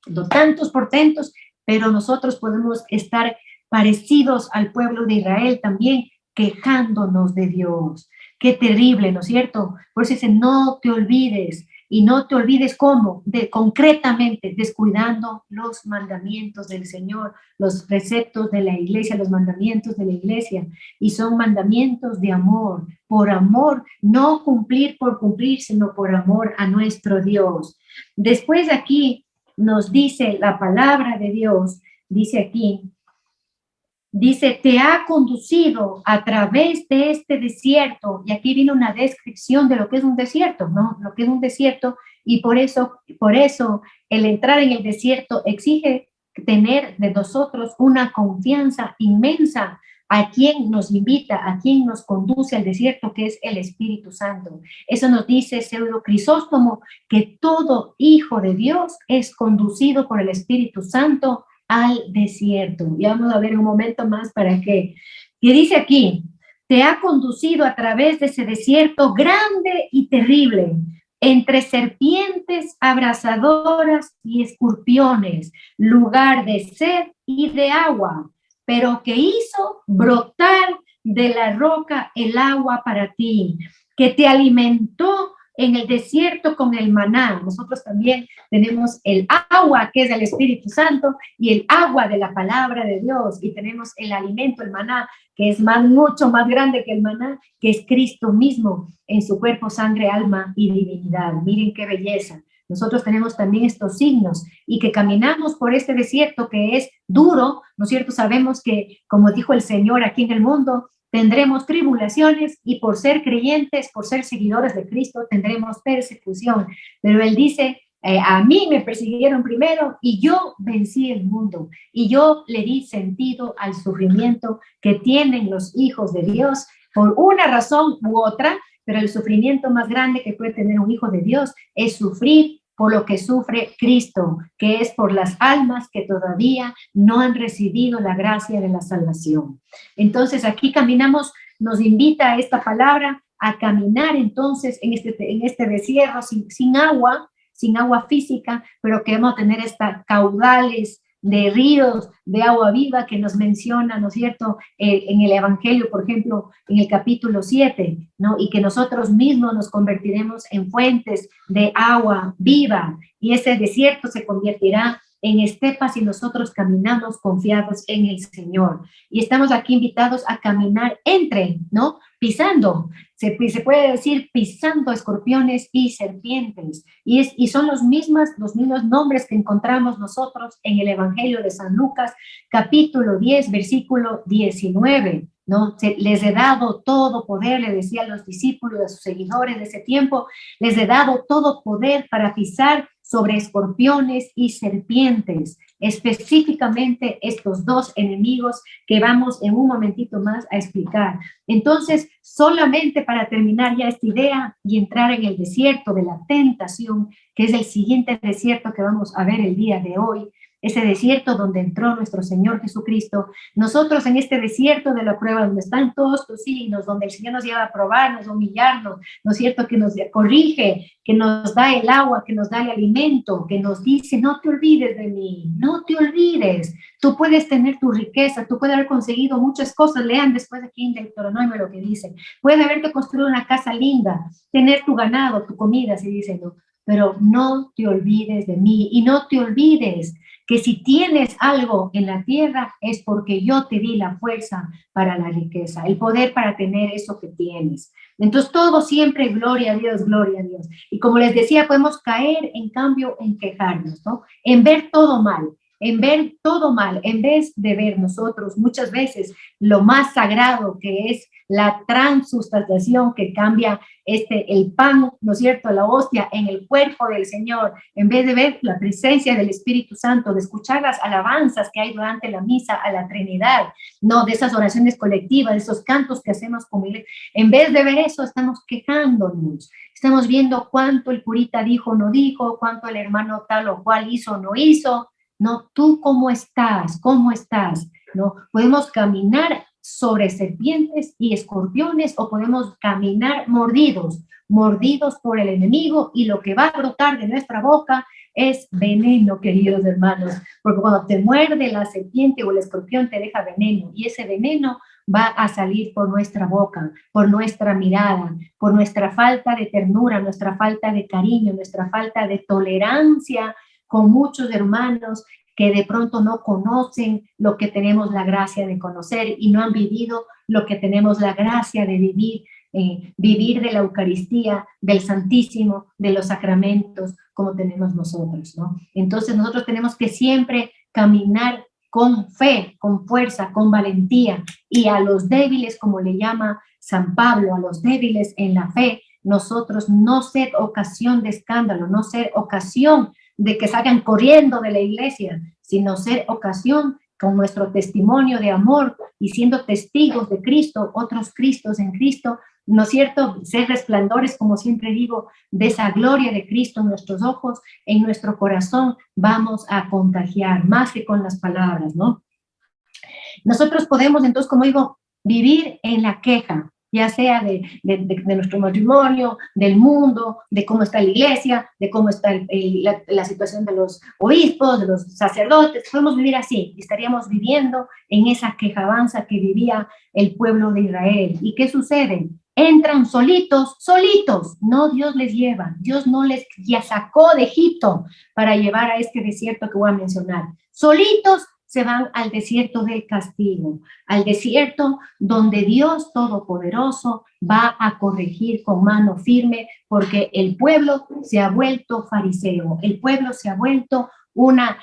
No tantos portentos, pero nosotros podemos estar parecidos al pueblo de Israel también, quejándonos de Dios. Qué terrible, ¿no es cierto? Por eso dice, no te olvides, y no te olvides cómo, concretamente, descuidando los mandamientos del Señor, los preceptos de la iglesia, los mandamientos de la iglesia, y son mandamientos de amor, por amor, no cumplir por cumplir, sino por amor a nuestro Dios. Después aquí nos dice la palabra de Dios, dice aquí, dice, te ha conducido a través de este desierto, y aquí viene una descripción de lo que es un desierto, ¿no? Lo que es un desierto, y por eso el entrar en el desierto exige tener de nosotros una confianza inmensa a quien nos invita, a quien nos conduce al desierto, que es el Espíritu Santo. Eso nos dice Pseudo Crisóstomo, que todo hijo de Dios es conducido por el Espíritu Santo al desierto. Y vamos a ver un momento más para que dice aquí, te ha conducido a través de ese desierto grande y terrible, entre serpientes abrasadoras y escorpiones, lugar de sed y de agua, pero que hizo brotar de la roca el agua para ti, que te alimentó en el desierto con el maná. Nosotros también tenemos el agua que es el Espíritu Santo y el agua de la palabra de Dios, y tenemos el alimento, el maná, que es mucho más grande que el maná, que es Cristo mismo en su cuerpo, sangre, alma y divinidad. Miren qué belleza. Nosotros tenemos también estos signos, y que caminamos por este desierto que es duro, ¿no es cierto? Sabemos que, como dijo el Señor, aquí en el mundo tendremos tribulaciones, y por ser creyentes, por ser seguidores de Cristo, tendremos persecución. Pero Él dice, a mí me persiguieron primero y yo vencí el mundo, y yo le di sentido al sufrimiento que tienen los hijos de Dios por una razón u otra, pero el sufrimiento más grande que puede tener un hijo de Dios es sufrir por lo que sufre Cristo, que es por las almas que todavía no han recibido la gracia de la salvación. Entonces aquí caminamos, nos invita a esta palabra a caminar entonces en este desierto sin agua física, pero que vamos a tener estas caudales de ríos de agua viva que nos menciona, ¿no es cierto?, en el Evangelio, por ejemplo, en el capítulo 7, ¿no? Y que nosotros mismos nos convertiremos en fuentes de agua viva, y ese desierto se convertirá en estepas si nosotros caminamos confiados en el Señor. Y estamos aquí invitados a caminar ¿no? Pisando, se puede decir pisando escorpiones y serpientes. Y son los mismos nombres que encontramos nosotros en el Evangelio de San Lucas, capítulo 10, versículo 19. ¿no? Les he dado todo poder, le decía a los discípulos, a sus seguidores de ese tiempo, les he dado todo poder para pisar sobre escorpiones y serpientes, específicamente estos dos enemigos que vamos en un momentito más a explicar. Entonces, solamente para terminar ya esta idea y entrar en el desierto de la tentación, que es el siguiente desierto que vamos a ver el día de hoy, ese desierto donde entró nuestro Señor Jesucristo. Nosotros en este desierto de la prueba, donde están todos tus signos, donde el Señor nos lleva a probarnos, a humillarnos, ¿no es cierto? Que nos corrige, que nos da el agua, que nos da el alimento, que nos dice, no te olvides de mí, no te olvides. Tú puedes tener tu riqueza, tú puedes haber conseguido muchas cosas. Lean después aquí en Deuteronomio lo que dice. Puedes haberte construido una casa linda, tener tu ganado, tu comida, se dice, ¿no? Pero no te olvides de mí y no te olvides que si tienes algo en la tierra es porque yo te di la fuerza para la riqueza, el poder para tener eso que tienes. Entonces todo siempre gloria a Dios, gloria a Dios. Y como les decía, podemos caer en cambio en quejarnos, ¿no? En ver todo mal, en ver todo mal, en vez de ver nosotros muchas veces lo más sagrado que es la transustanciación que cambia el pan, ¿no es cierto?, la hostia en el cuerpo del Señor, en vez de ver la presencia del Espíritu Santo, de escuchar las alabanzas que hay durante la misa a la Trinidad, no de esas oraciones colectivas, de esos cantos que hacemos como iglesia. En vez de ver eso, estamos quejándonos, estamos viendo cuánto el curita dijo, no dijo, cuánto el hermano tal o cual hizo, no hizo. No, tú cómo estás, ¿no? Podemos caminar sobre serpientes y escorpiones o podemos caminar mordidos por el enemigo, y lo que va a brotar de nuestra boca es veneno, queridos hermanos, porque cuando te muerde la serpiente o el escorpión te deja veneno, y ese veneno va a salir por nuestra boca, por nuestra mirada, por nuestra falta de ternura, nuestra falta de cariño, nuestra falta de tolerancia con muchos hermanos que de pronto no conocen lo que tenemos la gracia de conocer y no han vivido lo que tenemos la gracia de vivir, vivir de la Eucaristía, del Santísimo, de los sacramentos, como tenemos nosotros, ¿no? Entonces nosotros tenemos que siempre caminar con fe, con fuerza, con valentía, y a los débiles, como le llama San Pablo, a los débiles en la fe, nosotros no ser ocasión de escándalo, no ser ocasión de que salgan corriendo de la iglesia, sino ser ocasión con nuestro testimonio de amor y siendo testigos de Cristo, otros Cristos en Cristo, ¿no es cierto? Ser resplandores, como siempre digo, de esa gloria de Cristo en nuestros ojos, en nuestro corazón, vamos a contagiar más que con las palabras, ¿no? Nosotros podemos, entonces, como digo, vivir en la queja, ya sea de nuestro matrimonio, del mundo, de cómo está la iglesia, de cómo está la situación de los obispos, de los sacerdotes. Podemos vivir así, estaríamos viviendo en esa quejabanza que vivía el pueblo de Israel. ¿Y qué sucede? Entran solitos, no Dios les lleva, Dios no les ya sacó de Egipto para llevar a este desierto que voy a mencionar. Solitos se van al desierto del castigo, al desierto donde Dios Todopoderoso va a corregir con mano firme, porque el pueblo se ha vuelto fariseo, el pueblo se ha vuelto una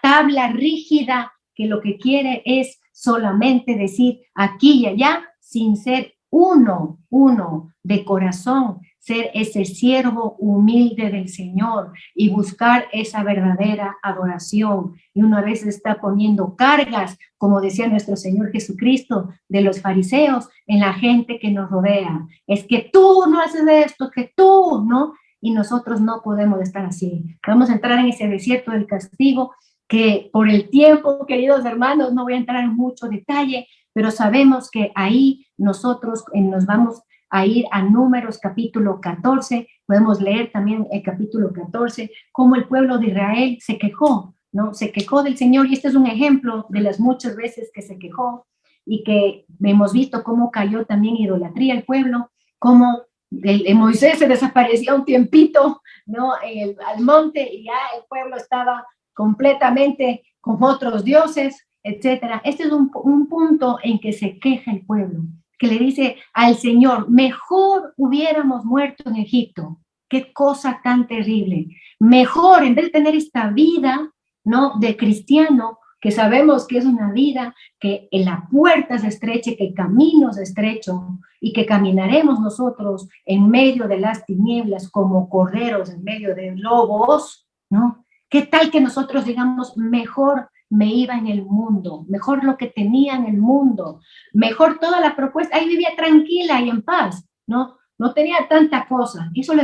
tabla rígida que lo que quiere es solamente decir aquí y allá, sin ser uno de corazón, ser ese siervo humilde del Señor y buscar esa verdadera adoración. Y uno a veces está poniendo cargas, como decía nuestro Señor Jesucristo, de los fariseos en la gente que nos rodea. Es que tú no haces esto, que tú, ¿no? Y nosotros no podemos estar así. Vamos a entrar en ese desierto del castigo que por el tiempo, queridos hermanos, no voy a entrar en mucho detalle, pero sabemos que ahí nosotros nos vamos a ir a Números capítulo 14, podemos leer también el capítulo 14, cómo el pueblo de Israel se quejó, ¿no? Se quejó del Señor, y este es un ejemplo de las muchas veces que se quejó, y que hemos visto cómo cayó también idolatría el pueblo, cómo Moisés se desapareció un tiempito, ¿no? Al monte, y ya el pueblo estaba completamente con otros dioses, etcétera. Este es un punto en que se queja el pueblo, que le dice al Señor, mejor hubiéramos muerto en Egipto. Qué cosa tan terrible. Mejor, en vez de tener esta vida, ¿no?, de cristiano, que sabemos que es una vida que en la puerta se estreche, que el camino se estrecho y que caminaremos nosotros en medio de las tinieblas como corderos en medio de lobos, ¿no? ¿Qué tal que nosotros digamos, mejor me iba en el mundo, mejor lo que tenía en el mundo, mejor toda la propuesta, ahí vivía tranquila y en paz, ¿no? No tenía tanta cosa. Eso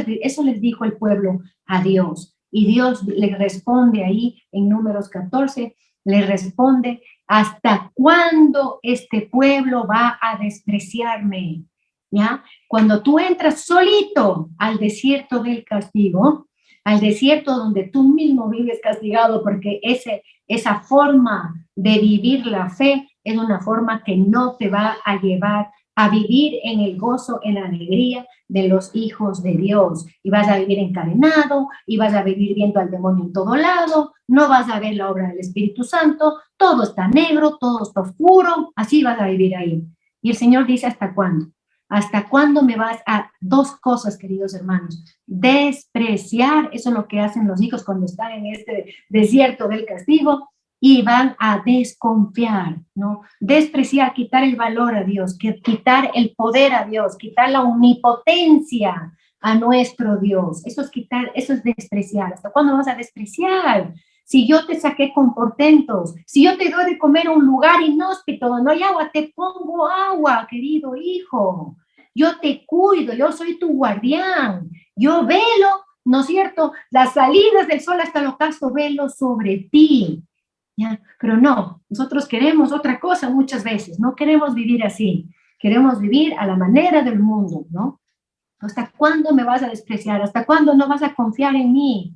les dijo el pueblo a Dios. Y Dios le responde ahí en Números 14, le responde, ¿hasta cuándo este pueblo va a despreciarme? ¿Ya? Cuando tú entras solito al desierto del castigo, al desierto donde tú mismo vives castigado, porque esa forma de vivir la fe es una forma que no te va a llevar a vivir en el gozo, en la alegría de los hijos de Dios. Y vas a vivir encadenado, y vas a vivir viendo al demonio en todo lado, no vas a ver la obra del Espíritu Santo, todo está negro, todo está oscuro, así vas a vivir ahí. Y el Señor dice, ¿hasta cuándo? ¿Hasta cuándo me vas a...? Dos cosas, queridos hermanos. Despreciar, eso es lo que hacen los hijos cuando están en este desierto del castigo, y van a desconfiar, ¿no? Despreciar, quitar el valor a Dios, quitar el poder a Dios, quitar la omnipotencia a nuestro Dios. Eso es quitar, eso es despreciar. ¿Hasta cuándo vas a despreciar? Si yo te saqué con portentos, si yo te doy de comer a un lugar inhóspito donde no hay agua, te pongo agua, querido hijo. Yo te cuido, yo soy tu guardián. Yo velo, ¿no es cierto? Las salidas del sol hasta el ocaso, velo sobre ti. ¿Ya? Pero no, nosotros queremos otra cosa muchas veces, no queremos vivir así, queremos vivir a la manera del mundo, ¿no? ¿Hasta cuándo me vas a despreciar? ¿Hasta cuándo no vas a confiar en mí?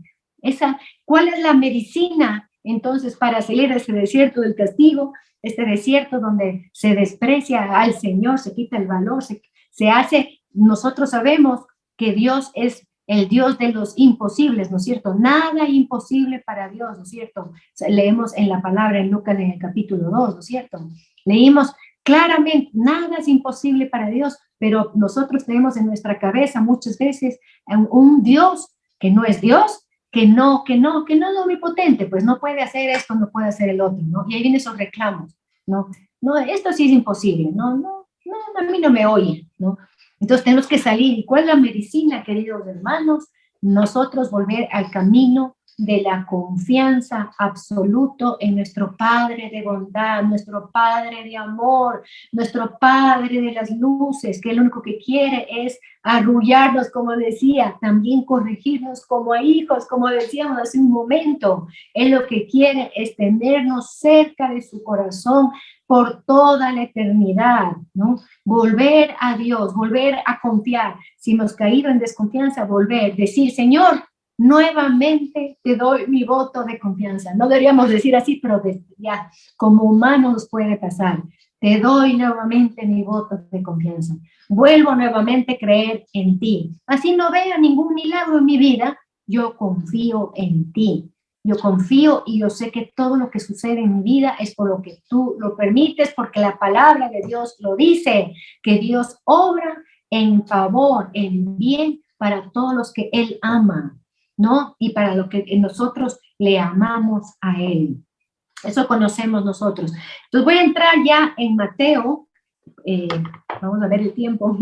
¿Cuál es la medicina entonces para salir de ese desierto del castigo, este desierto donde se desprecia al Señor, se quita el valor, se hace, nosotros sabemos que Dios es el Dios de los imposibles, ¿no es cierto? Nada imposible para Dios, ¿no es cierto? O sea, leemos en la palabra en Lucas en el capítulo 2, ¿no es cierto? Leímos claramente, nada es imposible para Dios, pero nosotros tenemos en nuestra cabeza muchas veces un Dios que no es Dios, que no es omnipotente, pues no puede hacer esto, no puede hacer el otro, ¿no? Y ahí vienen esos reclamos, ¿no? No, esto sí es imposible, no, a mí no me oye, ¿no? Entonces tenemos que salir. ¿Y cuál es la medicina, queridos hermanos? Nosotros volver al camino de la confianza absoluto en nuestro Padre de bondad, nuestro Padre de amor, nuestro Padre de las luces, que lo único que quiere es arrullarnos, como decía, también corregirnos como hijos, como decíamos hace un momento. Él lo que quiere es tenernos cerca de su corazón por toda la eternidad, ¿no? Volver a Dios, volver a confiar. Si hemos caído en desconfianza, volver, decir, Señor, nuevamente te doy mi voto de confianza. No deberíamos decir así, pero ya como humanos nos puede pasar. Te doy nuevamente mi voto de confianza. Vuelvo nuevamente a creer en ti. Así no vea ningún milagro en mi vida, yo confío en ti. Yo confío y yo sé que todo lo que sucede en mi vida es por lo que tú lo permites, porque la palabra de Dios lo dice, que Dios obra en favor, en bien para todos los que Él ama, ¿no? Y para lo que nosotros le amamos a Él. Eso conocemos nosotros. Entonces voy a entrar ya en Mateo, vamos a ver el tiempo,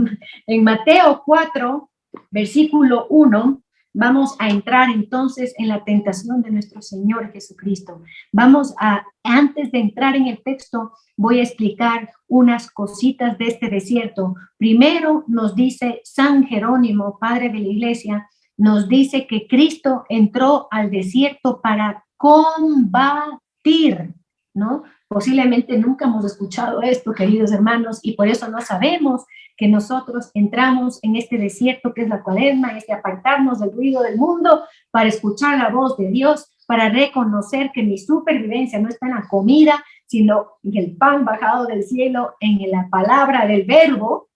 en Mateo 4, versículo 1, vamos a entrar entonces en la tentación de nuestro Señor Jesucristo. Antes de entrar en el texto, voy a explicar unas cositas de este desierto. Primero nos dice San Jerónimo, padre de la iglesia, nos dice que Cristo entró al desierto para combatir, ¿no? Posiblemente nunca hemos escuchado esto, queridos hermanos, y por eso no sabemos que nosotros entramos en este desierto que es la Cuaresma, apartarnos del ruido del mundo para escuchar la voz de Dios, para reconocer que mi supervivencia no está en la comida, sino en el pan bajado del cielo, en la palabra del verbo,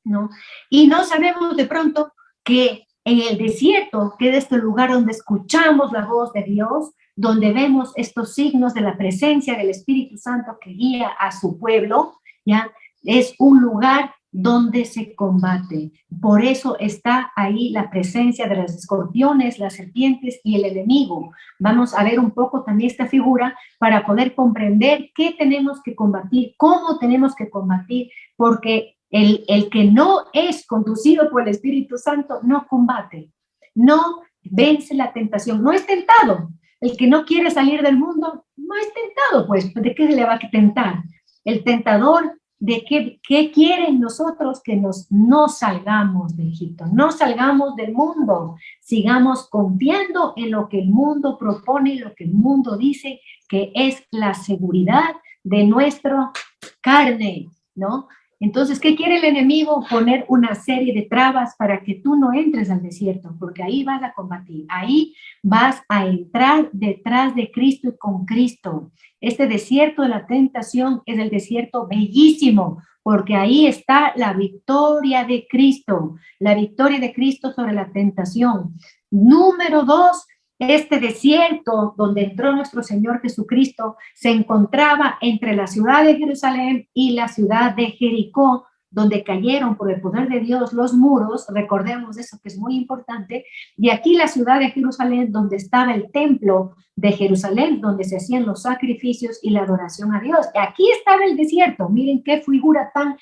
¿no? Y no sabemos de pronto que en el desierto, que es este lugar donde escuchamos la voz de Dios, donde vemos estos signos de la presencia del Espíritu Santo que guía a su pueblo, ¿ya? Es un lugar donde se combate. Por eso está ahí la presencia de los escorpiones, las serpientes y el enemigo. Vamos a ver un poco también esta figura para poder comprender qué tenemos que combatir, cómo tenemos que combatir, porque el que no es conducido por el Espíritu Santo no combate, no vence la tentación, no es tentado. El que no quiere salir del mundo no es tentado, pues, ¿de qué se le va a tentar? El tentador, ¿de qué quieren nosotros? Que no salgamos de Egipto, no salgamos del mundo, sigamos confiando en lo que el mundo propone, lo que el mundo dice, que es la seguridad de nuestra carne, ¿no? Entonces, ¿qué quiere el enemigo? Poner una serie de trabas para que tú no entres al desierto, porque ahí vas a combatir, ahí vas a entrar detrás de Cristo y con Cristo. Este desierto de la tentación es el desierto bellísimo, porque ahí está la victoria de Cristo sobre la tentación. Número 2, este desierto donde entró nuestro Señor Jesucristo se encontraba entre la ciudad de Jerusalén y la ciudad de Jericó, donde cayeron por el poder de Dios los muros, recordemos eso que es muy importante, y aquí la ciudad de Jerusalén, donde estaba el templo de Jerusalén, donde se hacían los sacrificios y la adoración a Dios. Aquí estaba el desierto, miren qué figura tan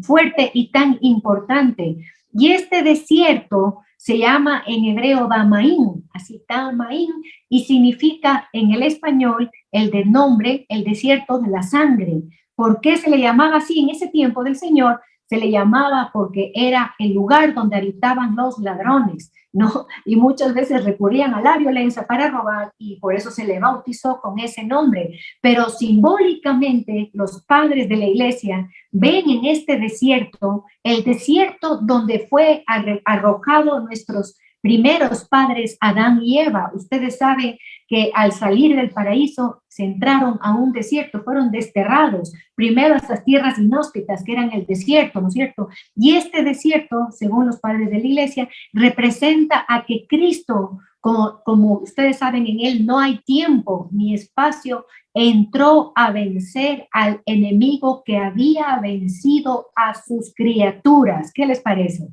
fuerte y tan importante. Y este desierto se llama en hebreo Damaín, así Damaín, y significa en el español el de nombre, el desierto de la sangre. ¿Por qué se le llamaba así en ese tiempo del Señor? Se le llamaba porque era el lugar donde habitaban los ladrones, ¿no? Y muchas veces recurrían a la violencia para robar y por eso se le bautizó con ese nombre. Pero simbólicamente los padres de la iglesia ven en este desierto el desierto donde fue arrojado nuestros primeros padres, Adán y Eva. Ustedes saben que al salir del paraíso se entraron a un desierto, fueron desterrados, primero a estas tierras inhóspitas que eran el desierto, ¿no es cierto? Y este desierto, según los padres de la iglesia, representa a que Cristo, como ustedes saben, en él no hay tiempo ni espacio, entró a vencer al enemigo que había vencido a sus criaturas. ¿Qué les parece?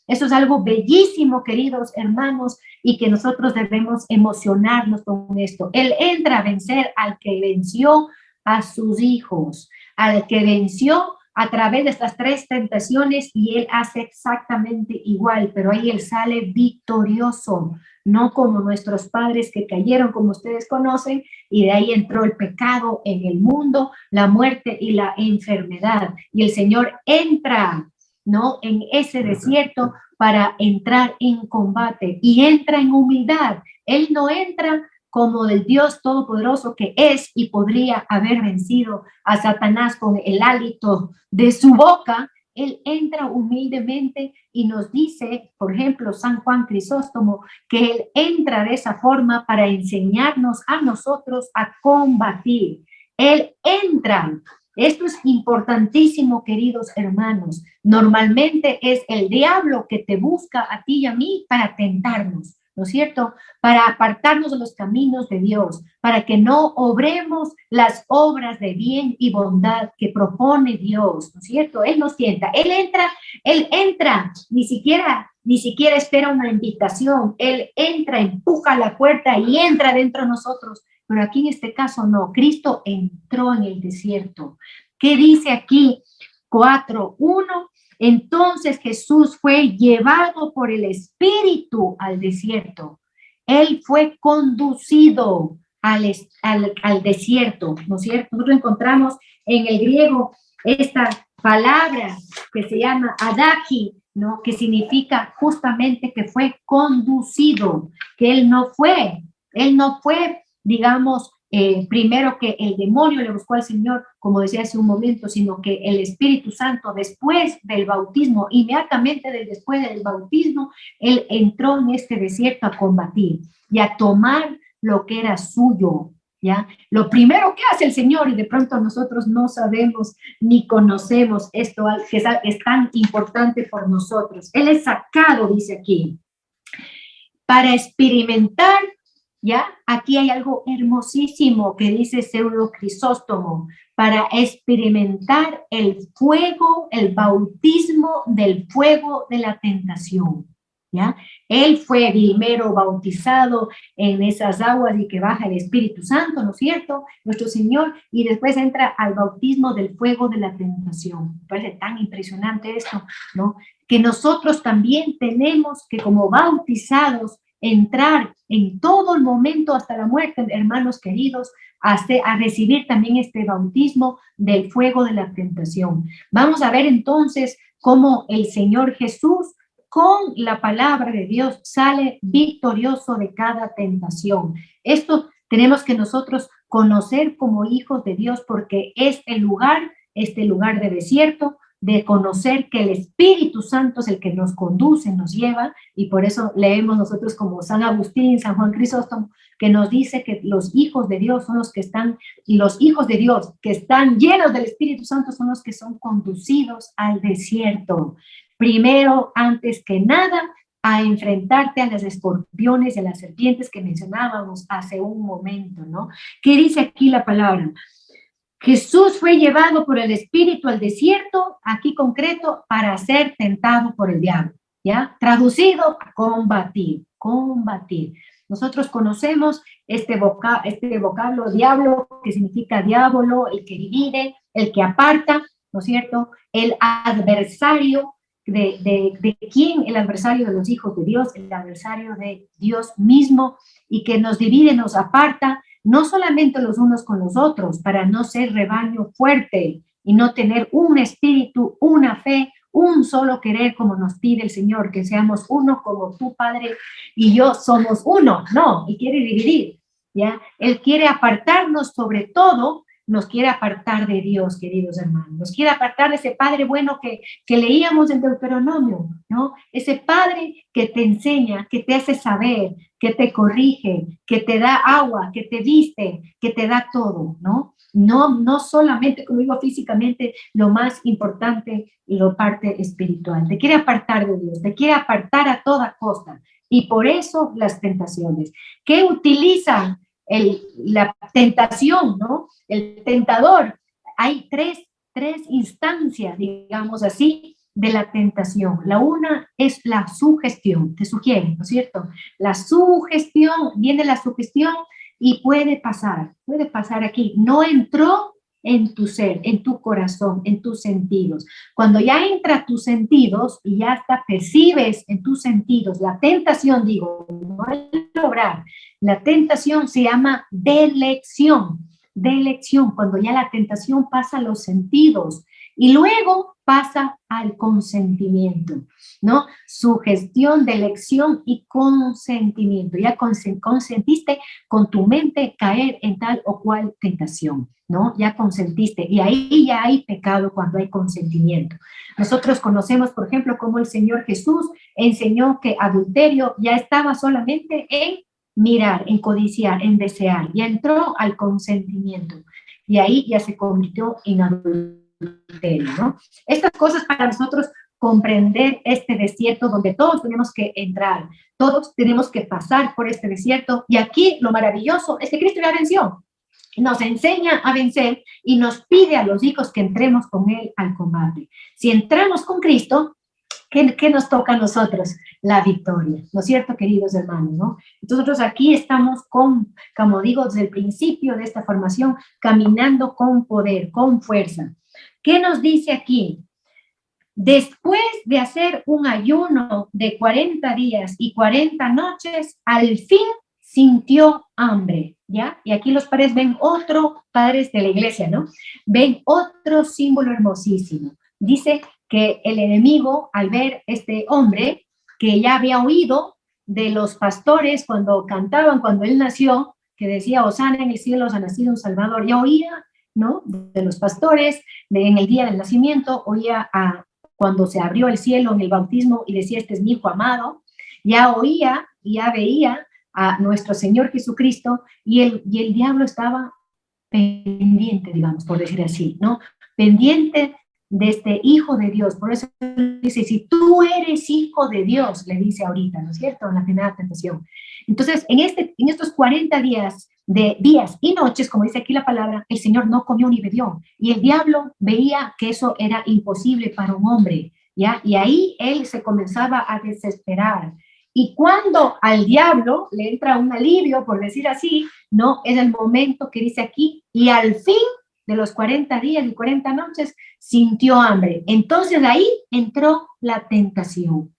Eso es algo bellísimo, queridos hermanos, y que nosotros debemos emocionarnos con esto. Él entra a vencer al que venció a sus hijos, al que venció a través de estas tres tentaciones, y él hace exactamente igual, pero ahí él sale victorioso, no como nuestros padres que cayeron, como ustedes conocen, y de ahí entró el pecado en el mundo, la muerte y la enfermedad. Y el Señor entra, ¿no?, en ese desierto para entrar en combate y entra en humildad. Él no entra como el Dios todopoderoso que es y podría haber vencido a Satanás con el hálito de su boca. Él entra humildemente y nos dice, por ejemplo, San Juan Crisóstomo, que él entra de esa forma para enseñarnos a nosotros a combatir. Él entra. Esto es importantísimo, queridos hermanos. Normalmente es el diablo que te busca a ti y a mí para tentarnos, ¿no es cierto? Para apartarnos de los caminos de Dios, para que no obremos las obras de bien y bondad que propone Dios, ¿no es cierto? Él nos tienta, Él entra, ni siquiera espera una invitación, Él entra, empuja la puerta y entra dentro de nosotros. Pero aquí en este caso no, Cristo entró en el desierto. ¿Qué dice aquí? 4:1. Entonces Jesús fue llevado por el Espíritu al desierto. Él fue conducido al desierto, ¿no es cierto? Nosotros encontramos en el griego esta palabra que se llama adaki, ¿no? Que significa justamente que fue conducido, que él no fue, digamos, primero que el demonio le buscó al Señor, como decía hace un momento, sino que el Espíritu Santo después del bautismo, inmediatamente después del bautismo, él entró en este desierto a combatir y a tomar lo que era suyo, ¿ya? Lo primero que hace el Señor, y de pronto nosotros no sabemos ni conocemos esto, que es tan importante por nosotros. Él es sacado, dice aquí, para experimentar ¿Ya? Aquí hay algo hermosísimo que dice Pseudo Crisóstomo, para experimentar el fuego, el bautismo del fuego de la tentación, ¿ya? Él fue primero bautizado en esas aguas y que baja el Espíritu Santo, ¿no es cierto? Nuestro Señor, y después entra al bautismo del fuego de la tentación. Me parece tan impresionante esto, ¿no? Que nosotros también tenemos que, como bautizados, entrar en todo el momento hasta la muerte, hermanos queridos, a recibir también este bautismo del fuego de la tentación. Vamos a ver entonces cómo el Señor Jesús, con la palabra de Dios, sale victorioso de cada tentación. Esto tenemos que nosotros conocer como hijos de Dios, porque es el lugar, este lugar de desierto, de conocer que el Espíritu Santo es el que nos conduce, nos lleva, y por eso leemos nosotros como San Agustín, San Juan Crisóstomo, que nos dice que los hijos de Dios son los que están, y los hijos de Dios que están llenos del Espíritu Santo son los que son conducidos al desierto. Primero, antes que nada, a enfrentarte a las escorpiones y a las serpientes que mencionábamos hace un momento, ¿no? ¿Qué dice aquí la palabra? Jesús fue llevado por el Espíritu al desierto, aquí concreto, para ser tentado por el diablo, ¿ya? Traducido, combatir, combatir. Nosotros conocemos este vocablo diablo, que significa diablo, el que divide, el que aparta, ¿no es cierto? El adversario, ¿de quién? El adversario de los hijos de Dios, el adversario de Dios mismo, y que nos divide, nos aparta, no solamente los unos con los otros, para no ser rebaño fuerte y no tener un espíritu, una fe, un solo querer, como nos pide el Señor, que seamos uno como tu Padre y yo somos uno. No, y quiere dividir, ¿ya? Él quiere apartarnos, sobre todo nos quiere apartar de Dios, queridos hermanos, nos quiere apartar de ese Padre bueno que leíamos en Deuteronomio, ¿no? Ese Padre que te enseña, que te hace saber, que te corrige, que te da agua, que te viste, que te da todo, ¿no? No solamente, como digo, físicamente, lo más importante, lo parte espiritual. Te quiere apartar de Dios, te quiere apartar a toda costa. Y por eso las tentaciones. ¿Qué utiliza la tentación, ¿no? El tentador? Hay tres instancias, digamos así, de la tentación. La una es la sugestión, te sugiere, ¿no es cierto? La sugestión, viene la sugestión y puede pasar aquí. No entró en tu ser, en tu corazón, en tus sentidos. Cuando ya entra a tus sentidos y ya hasta percibes en tus sentidos la tentación, digo, no el lograr, la tentación se llama delección. Delección, cuando ya la tentación pasa a los sentidos y luego pasa al consentimiento, ¿no? Sugestión, delección y consentimiento. Ya consentiste con tu mente caer en tal o cual tentación, ¿no? Ya consentiste. Y ahí ya hay pecado cuando hay consentimiento. Nosotros conocemos, por ejemplo, cómo el Señor Jesús enseñó que adulterio ya estaba solamente en mirar, en codiciar, en desear. Ya entró al consentimiento. Y ahí ya se convirtió en adulterio, ¿no? Estas cosas para nosotros comprender este desierto donde todos tenemos que entrar, todos tenemos que pasar por este desierto, y aquí lo maravilloso es que Cristo ya venció, nos enseña a vencer y nos pide a los hijos que entremos con Él al combate. Si entramos con Cristo, ¿qué nos toca a nosotros? La victoria, ¿no es cierto, queridos hermanos? ¿No? Entonces nosotros aquí estamos como digo, desde el principio de esta formación, caminando con poder, con fuerza. ¿Qué nos dice aquí? Después de hacer un ayuno de 40 días y 40 noches, al fin sintió hambre, ¿ya? Y aquí los padres ven padres de la iglesia, ¿no? Ven otro símbolo hermosísimo. Dice que el enemigo, al ver este hombre, que ya había oído de los pastores cuando cantaban, cuando él nació, que decía, Hosana en el cielo, ha nacido un Salvador, ya oía, ¿no? De los pastores, en el día del nacimiento, oía cuando se abrió el cielo en el bautismo y decía, este es mi hijo amado, ya oía, ya veía a nuestro Señor Jesucristo, y el diablo estaba pendiente, digamos, por decir así, ¿no? Pendiente de este hijo de Dios. Por eso dice, si tú eres hijo de Dios, le dice ahorita, ¿no es cierto? En la primera tentación. Entonces, en estos 40 días, de días y noches, como dice aquí la palabra, el Señor no comió ni bebió. Y el diablo veía que eso era imposible para un hombre, ¿ya? Y ahí él se comenzaba a desesperar. Y cuando al diablo le entra un alivio, por decir así, no, es el momento que dice aquí, y al fin de los 40 días y 40 noches, sintió hambre. Entonces ahí entró la tentación.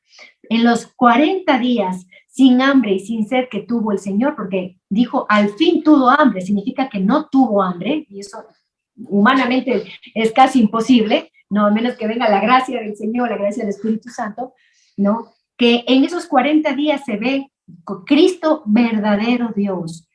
En los 40 días sin hambre y sin sed que tuvo el Señor, porque dijo, al fin tuvo hambre, significa que no tuvo hambre, y eso humanamente es casi imposible, no, a menos que venga la gracia del Señor, la gracia del Espíritu Santo, ¿no? Que en esos 40 días se ve Cristo verdadero Dios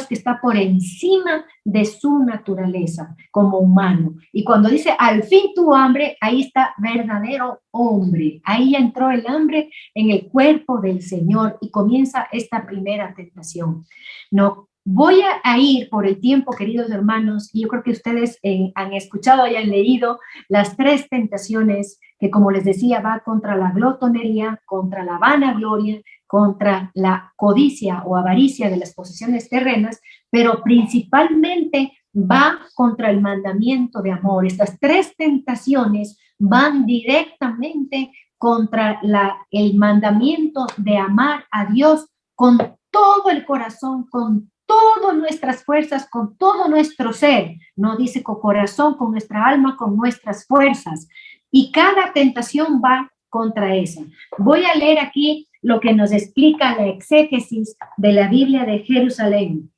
que está por encima de su naturaleza como humano. Y cuando dice, al fin tuvo hambre, ahí está verdadero hombre. Ahí entró el hambre en el cuerpo del Señor y comienza esta primera tentación. No, voy a ir por el tiempo, queridos hermanos, y yo creo que ustedes han escuchado y han leído las 3 tentaciones que, como les decía, va contra la glotonería, contra la vanagloria, contra la codicia o avaricia de las posesiones terrenas, pero principalmente va contra el mandamiento de amor. Estas 3 tentaciones van directamente contra el mandamiento de amar a Dios con todo el corazón, con todas nuestras fuerzas, con todo nuestro ser. No dice con corazón, con nuestra alma, con nuestras fuerzas. Y cada tentación va contra esa. Voy a leer aquí lo que nos explica la exégesis de la Biblia de Jerusalén.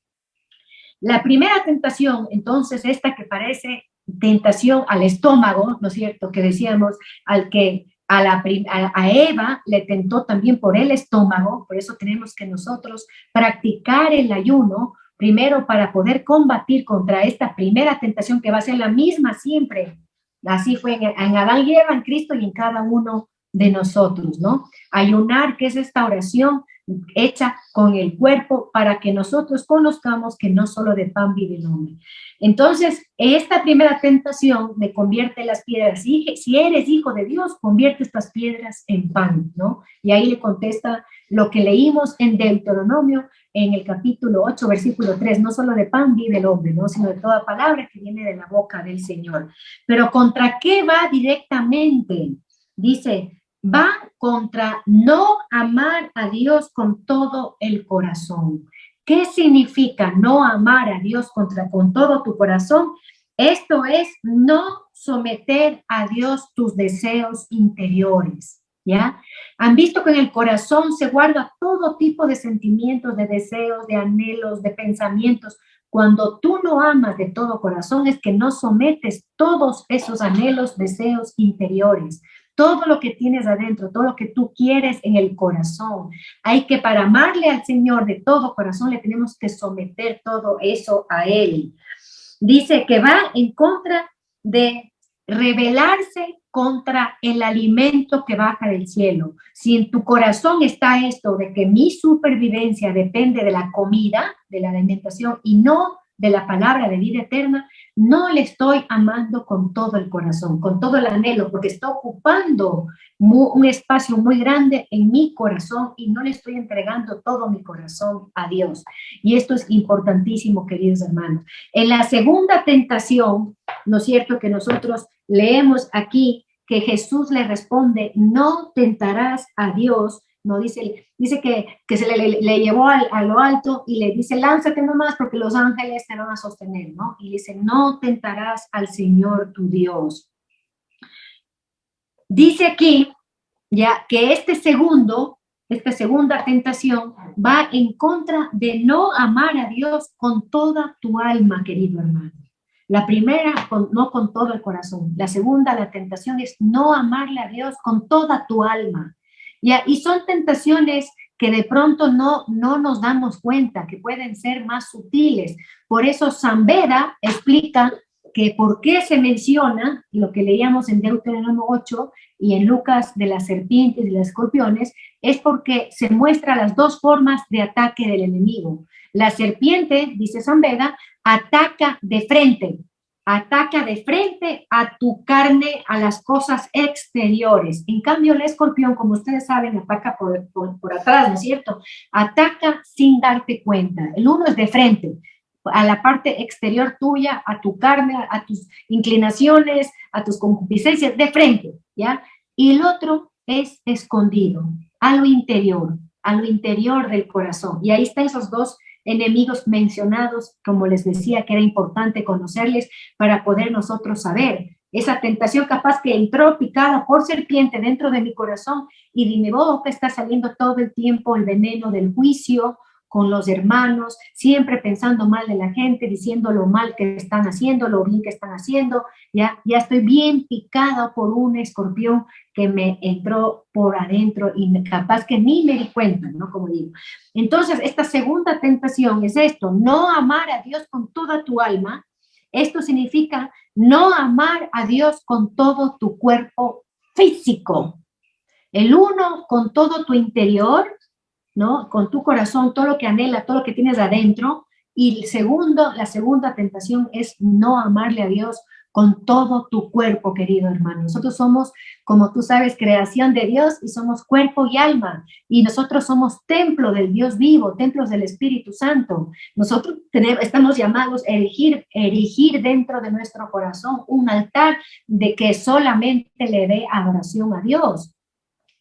La primera tentación, entonces, esta que parece tentación al estómago, ¿no es cierto? Que decíamos, a Eva le tentó también por el estómago, por eso tenemos que nosotros practicar el ayuno, primero para poder combatir contra esta primera tentación que va a ser la misma siempre. Así fue en Adán y Eva, en Cristo y en cada uno de nosotros, ¿no? Ayunar, que es esta oración hecha con el cuerpo para que nosotros conozcamos que no solo de pan vive el hombre. Entonces, esta primera tentación me convierte las piedras. Si eres hijo de Dios, convierte estas piedras en pan, ¿no? Y ahí le contesta lo que leímos en Deuteronomio, en el capítulo 8, versículo 3, no solo de pan vive el hombre, ¿no? Sino de toda palabra que viene de la boca del Señor. Pero ¿contra qué va directamente? Dice, va contra no amar a Dios con todo el corazón. ¿Qué significa no amar a Dios con todo tu corazón? Esto es no someter a Dios tus deseos interiores, ¿ya? Han visto que en el corazón se guarda todo tipo de sentimientos, de deseos, de anhelos, de pensamientos. Cuando tú no amas de todo corazón es que no sometes todos esos anhelos, deseos interiores. Todo lo que tienes adentro, todo lo que tú quieres en el corazón. Hay que, para amarle al Señor de todo corazón, le tenemos que someter todo eso a Él. Dice que va en contra de rebelarse contra el alimento que baja del cielo. Si en tu corazón está esto de que mi supervivencia depende de la comida, de la alimentación y no de la palabra de vida eterna, no le estoy amando con todo el corazón, con todo el anhelo, porque está ocupando un espacio muy grande en mi corazón y no le estoy entregando todo mi corazón a Dios. Y esto es importantísimo, queridos hermanos. En la segunda tentación, ¿no es cierto?, que nosotros leemos aquí que Jesús le responde, no tentarás a Dios. No dice que se le llevó a lo alto y le dice, lánzate nomás porque los ángeles te van a sostener, ¿no? Y dice, no tentarás al Señor tu Dios. Dice aquí ya que esta segunda tentación va en contra de no amar a Dios con toda tu alma, querido hermano. La primera, no con todo el corazón. La segunda, la tentación es no amarle a Dios con toda tu alma. Y son tentaciones que de pronto no nos damos cuenta, que pueden ser más sutiles. Por eso San Beda explica que por qué se menciona, lo que leíamos en Deuteronomio 8 y en Lucas de las serpientes y los escorpiones, es porque se muestra las 2 formas de ataque del enemigo. La serpiente, dice San Beda, ataca de frente, ataca de frente a tu carne, a las cosas exteriores. En cambio, el escorpión, como ustedes saben, ataca por atrás, ¿no es cierto? Ataca sin darte cuenta. El uno es de frente, a la parte exterior tuya, a tu carne, a tus inclinaciones, a tus concupiscencias, de frente, ¿ya? Y el otro es escondido, a lo interior del corazón. Y ahí están esos dos enemigos mencionados, como les decía, que era importante conocerles para poder nosotros saber. Esa tentación capaz que entró picada por serpiente dentro de mi corazón y de mi boca está saliendo todo el tiempo el veneno del juicio con los hermanos, siempre pensando mal de la gente, diciendo lo mal que están haciendo, lo bien que están haciendo. Ya estoy bien picada por un escorpión que me entró por adentro y capaz que ni me di cuenta, ¿no? Como digo. Entonces, esta segunda tentación es esto, no amar a Dios con toda tu alma. Esto significa no amar a Dios con todo tu cuerpo físico. El uno con todo tu interior, ¿no? Con tu corazón, todo lo que anhela, todo lo que tienes adentro. Y el segundo, la segunda tentación es no amarle a Dios con todo tu cuerpo, querido hermano. Nosotros somos, como tú sabes, creación de Dios y somos cuerpo y alma. Y nosotros somos templo del Dios vivo, templos del Espíritu Santo. Nosotros estamos llamados a erigir dentro de nuestro corazón un altar de que solamente le dé adoración a Dios.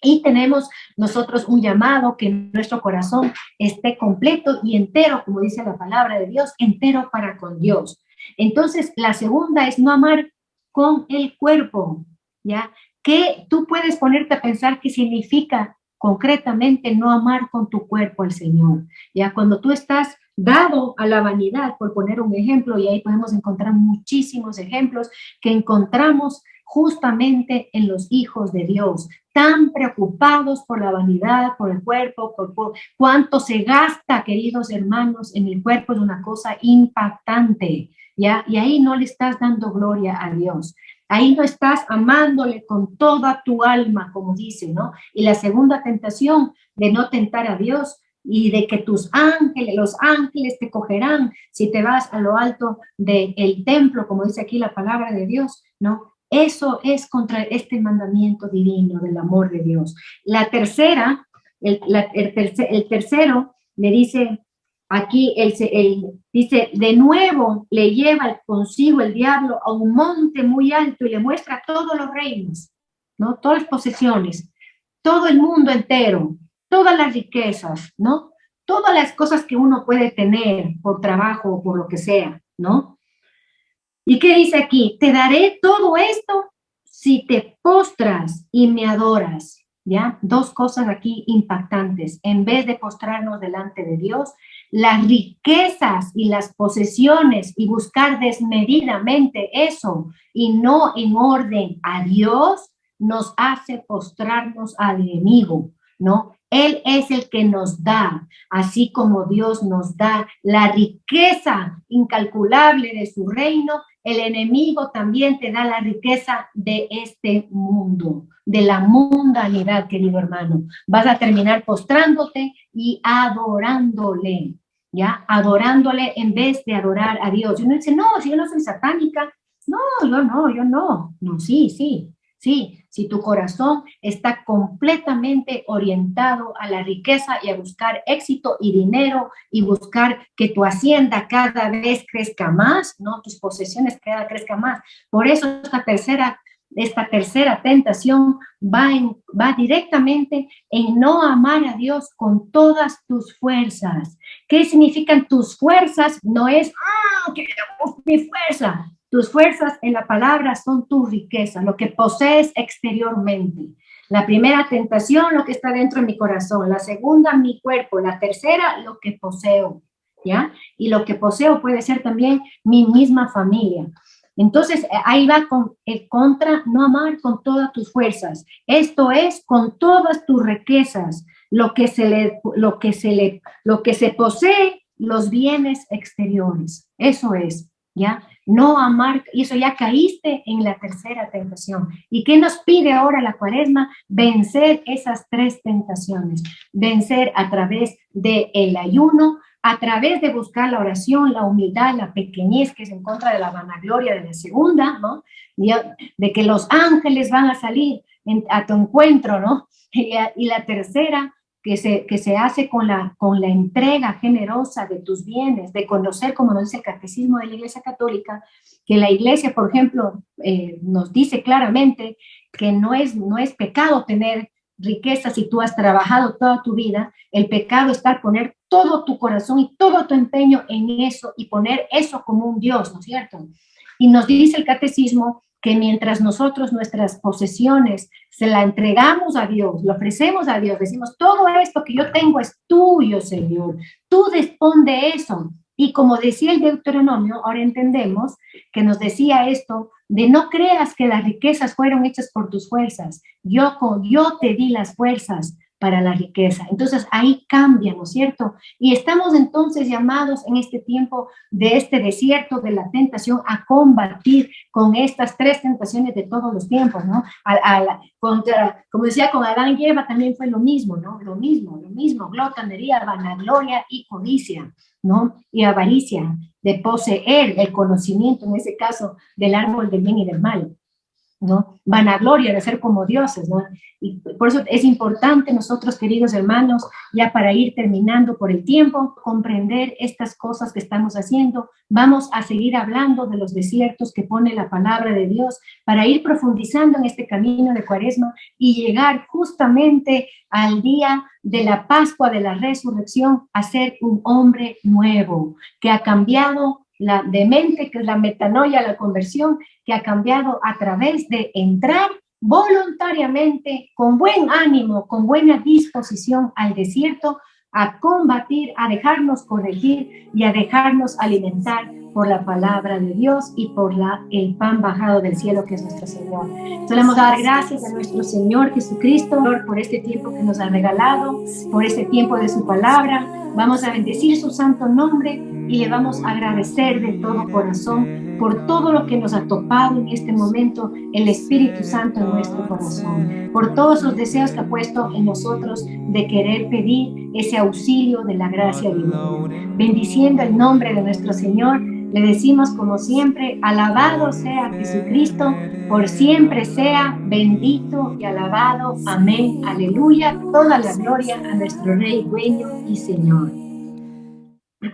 Y tenemos nosotros un llamado que nuestro corazón esté completo y entero, como dice la palabra de Dios, entero para con Dios. Entonces, la segunda es no amar con el cuerpo, ¿ya? Que tú puedes ponerte a pensar qué significa concretamente no amar con tu cuerpo al Señor, ¿ya? Cuando tú estás dado a la vanidad, por poner un ejemplo, y ahí podemos encontrar muchísimos ejemplos que encontramos justamente en los hijos de Dios, tan preocupados por la vanidad, por el cuerpo, por cuánto se gasta, queridos hermanos, en el cuerpo es una cosa impactante, ¿ya? Y ahí no le estás dando gloria a Dios. Ahí no estás amándole con toda tu alma, como dice, ¿no? Y la segunda tentación de no tentar a Dios y de que tus ángeles, los ángeles te cogerán si te vas a lo alto del templo, como dice aquí la palabra de Dios, ¿no? Eso es contra este mandamiento divino del amor de Dios. La tercera, el tercero le dice aquí, dice, de nuevo le lleva consigo el diablo a un monte muy alto y le muestra todos los reinos, ¿no? Todas las posesiones, todo el mundo entero, todas las riquezas, ¿no? Todas las cosas que uno puede tener por trabajo o por lo que sea, ¿no? ¿Y qué dice aquí? Te daré todo esto si te postras y me adoras. ¿Ya? Dos cosas aquí impactantes. En vez de postrarnos delante de Dios, las riquezas y las posesiones y buscar desmedidamente eso y no en orden a Dios, nos hace postrarnos al enemigo, ¿no? Él es el que nos da, así como Dios nos da la riqueza incalculable de su reino, el enemigo también te da la riqueza de este mundo, de la mundanidad, querido hermano. Vas a terminar postrándote y adorándole, ¿ya? Adorándole en vez de adorar a Dios. Y uno dice, no, si yo no soy satánica. No, yo no. No, sí. Sí, si tu corazón está completamente orientado a la riqueza y a buscar éxito y dinero y buscar que tu hacienda cada vez crezca más, ¿no? Tus posesiones cada vez crezcan más. Por eso esta tercera tentación va directamente en no amar a Dios con todas tus fuerzas. ¿Qué significan tus fuerzas? No es, que mi fuerza. Tus fuerzas en la palabra son tu riqueza, lo que posees exteriormente. La primera tentación, lo que está dentro de mi corazón. La segunda, mi cuerpo. La tercera, lo que poseo, ¿ya? Y lo que poseo puede ser también mi misma familia. Entonces, ahí va con el contra, no amar con todas tus fuerzas. Esto es con todas tus riquezas, lo que se posee, los bienes exteriores. Eso es, ¿ya? No amar, y eso ya caíste en la tercera tentación. ¿Y qué nos pide ahora la Cuaresma? Vencer esas tres tentaciones. Vencer a través del ayuno, a través de buscar la oración, la humildad, la pequeñez, que es en contra de la vanagloria de la segunda, ¿no? De que los ángeles van a salir a tu encuentro, ¿no? Y la tercera, que se hace con la entrega generosa de tus bienes, de conocer, como nos dice el Catecismo de la Iglesia Católica, que la Iglesia, por ejemplo, nos dice claramente que no es pecado tener riquezas si tú has trabajado toda tu vida. El pecado está poner todo tu corazón y todo tu empeño en eso y poner eso como un Dios, ¿no es cierto? Y nos dice el Catecismo que mientras nosotros nuestras posesiones se la entregamos a Dios, lo ofrecemos a Dios, decimos, todo esto que yo tengo es tuyo, Señor, tú dispón de eso. Y como decía el Deuteronomio, ahora entendemos que nos decía esto, de no creas que las riquezas fueron hechas por tus fuerzas, yo te di las fuerzas para la riqueza. Entonces ahí cambia, ¿no es cierto? Y estamos entonces llamados en este tiempo de este desierto de la tentación a combatir con estas tres tentaciones de todos los tiempos, ¿no? Como decía, con Adán y Eva también fue lo mismo, ¿no? Lo mismo, glotonería, vanagloria y codicia, ¿no? Y avaricia, de poseer el conocimiento, en ese caso, del árbol del bien y del mal, ¿no? Vanagloria de ser como dioses, ¿no? Y por eso es importante nosotros, queridos hermanos, ya para ir terminando por el tiempo, comprender estas cosas que estamos haciendo. Vamos a seguir hablando de los desiertos que pone la palabra de Dios para ir profundizando en este camino de Cuaresma y llegar justamente al día de la Pascua, de la resurrección, a ser un hombre nuevo, que ha cambiado la de mente, que es la metanoia, la conversión, que ha cambiado a través de entrar voluntariamente, con buen ánimo, con buena disposición al desierto, a combatir, a dejarnos corregir y a dejarnos alimentar por la palabra de Dios y por el pan bajado del cielo que es nuestro Señor. Solemos dar gracias a nuestro Señor Jesucristo por este tiempo que nos ha regalado, por este tiempo de su palabra. Vamos a bendecir su santo nombre y le vamos a agradecer de todo corazón por todo lo que nos ha topado en este momento el Espíritu Santo en nuestro corazón, por todos esos deseos que ha puesto en nosotros de querer pedir ese auxilio de la gracia divina. Bendiciendo el nombre de nuestro Señor, le decimos como siempre, alabado sea Jesucristo, por siempre sea bendito y alabado. Amén, aleluya. Toda la gloria a nuestro Rey, dueño y Señor.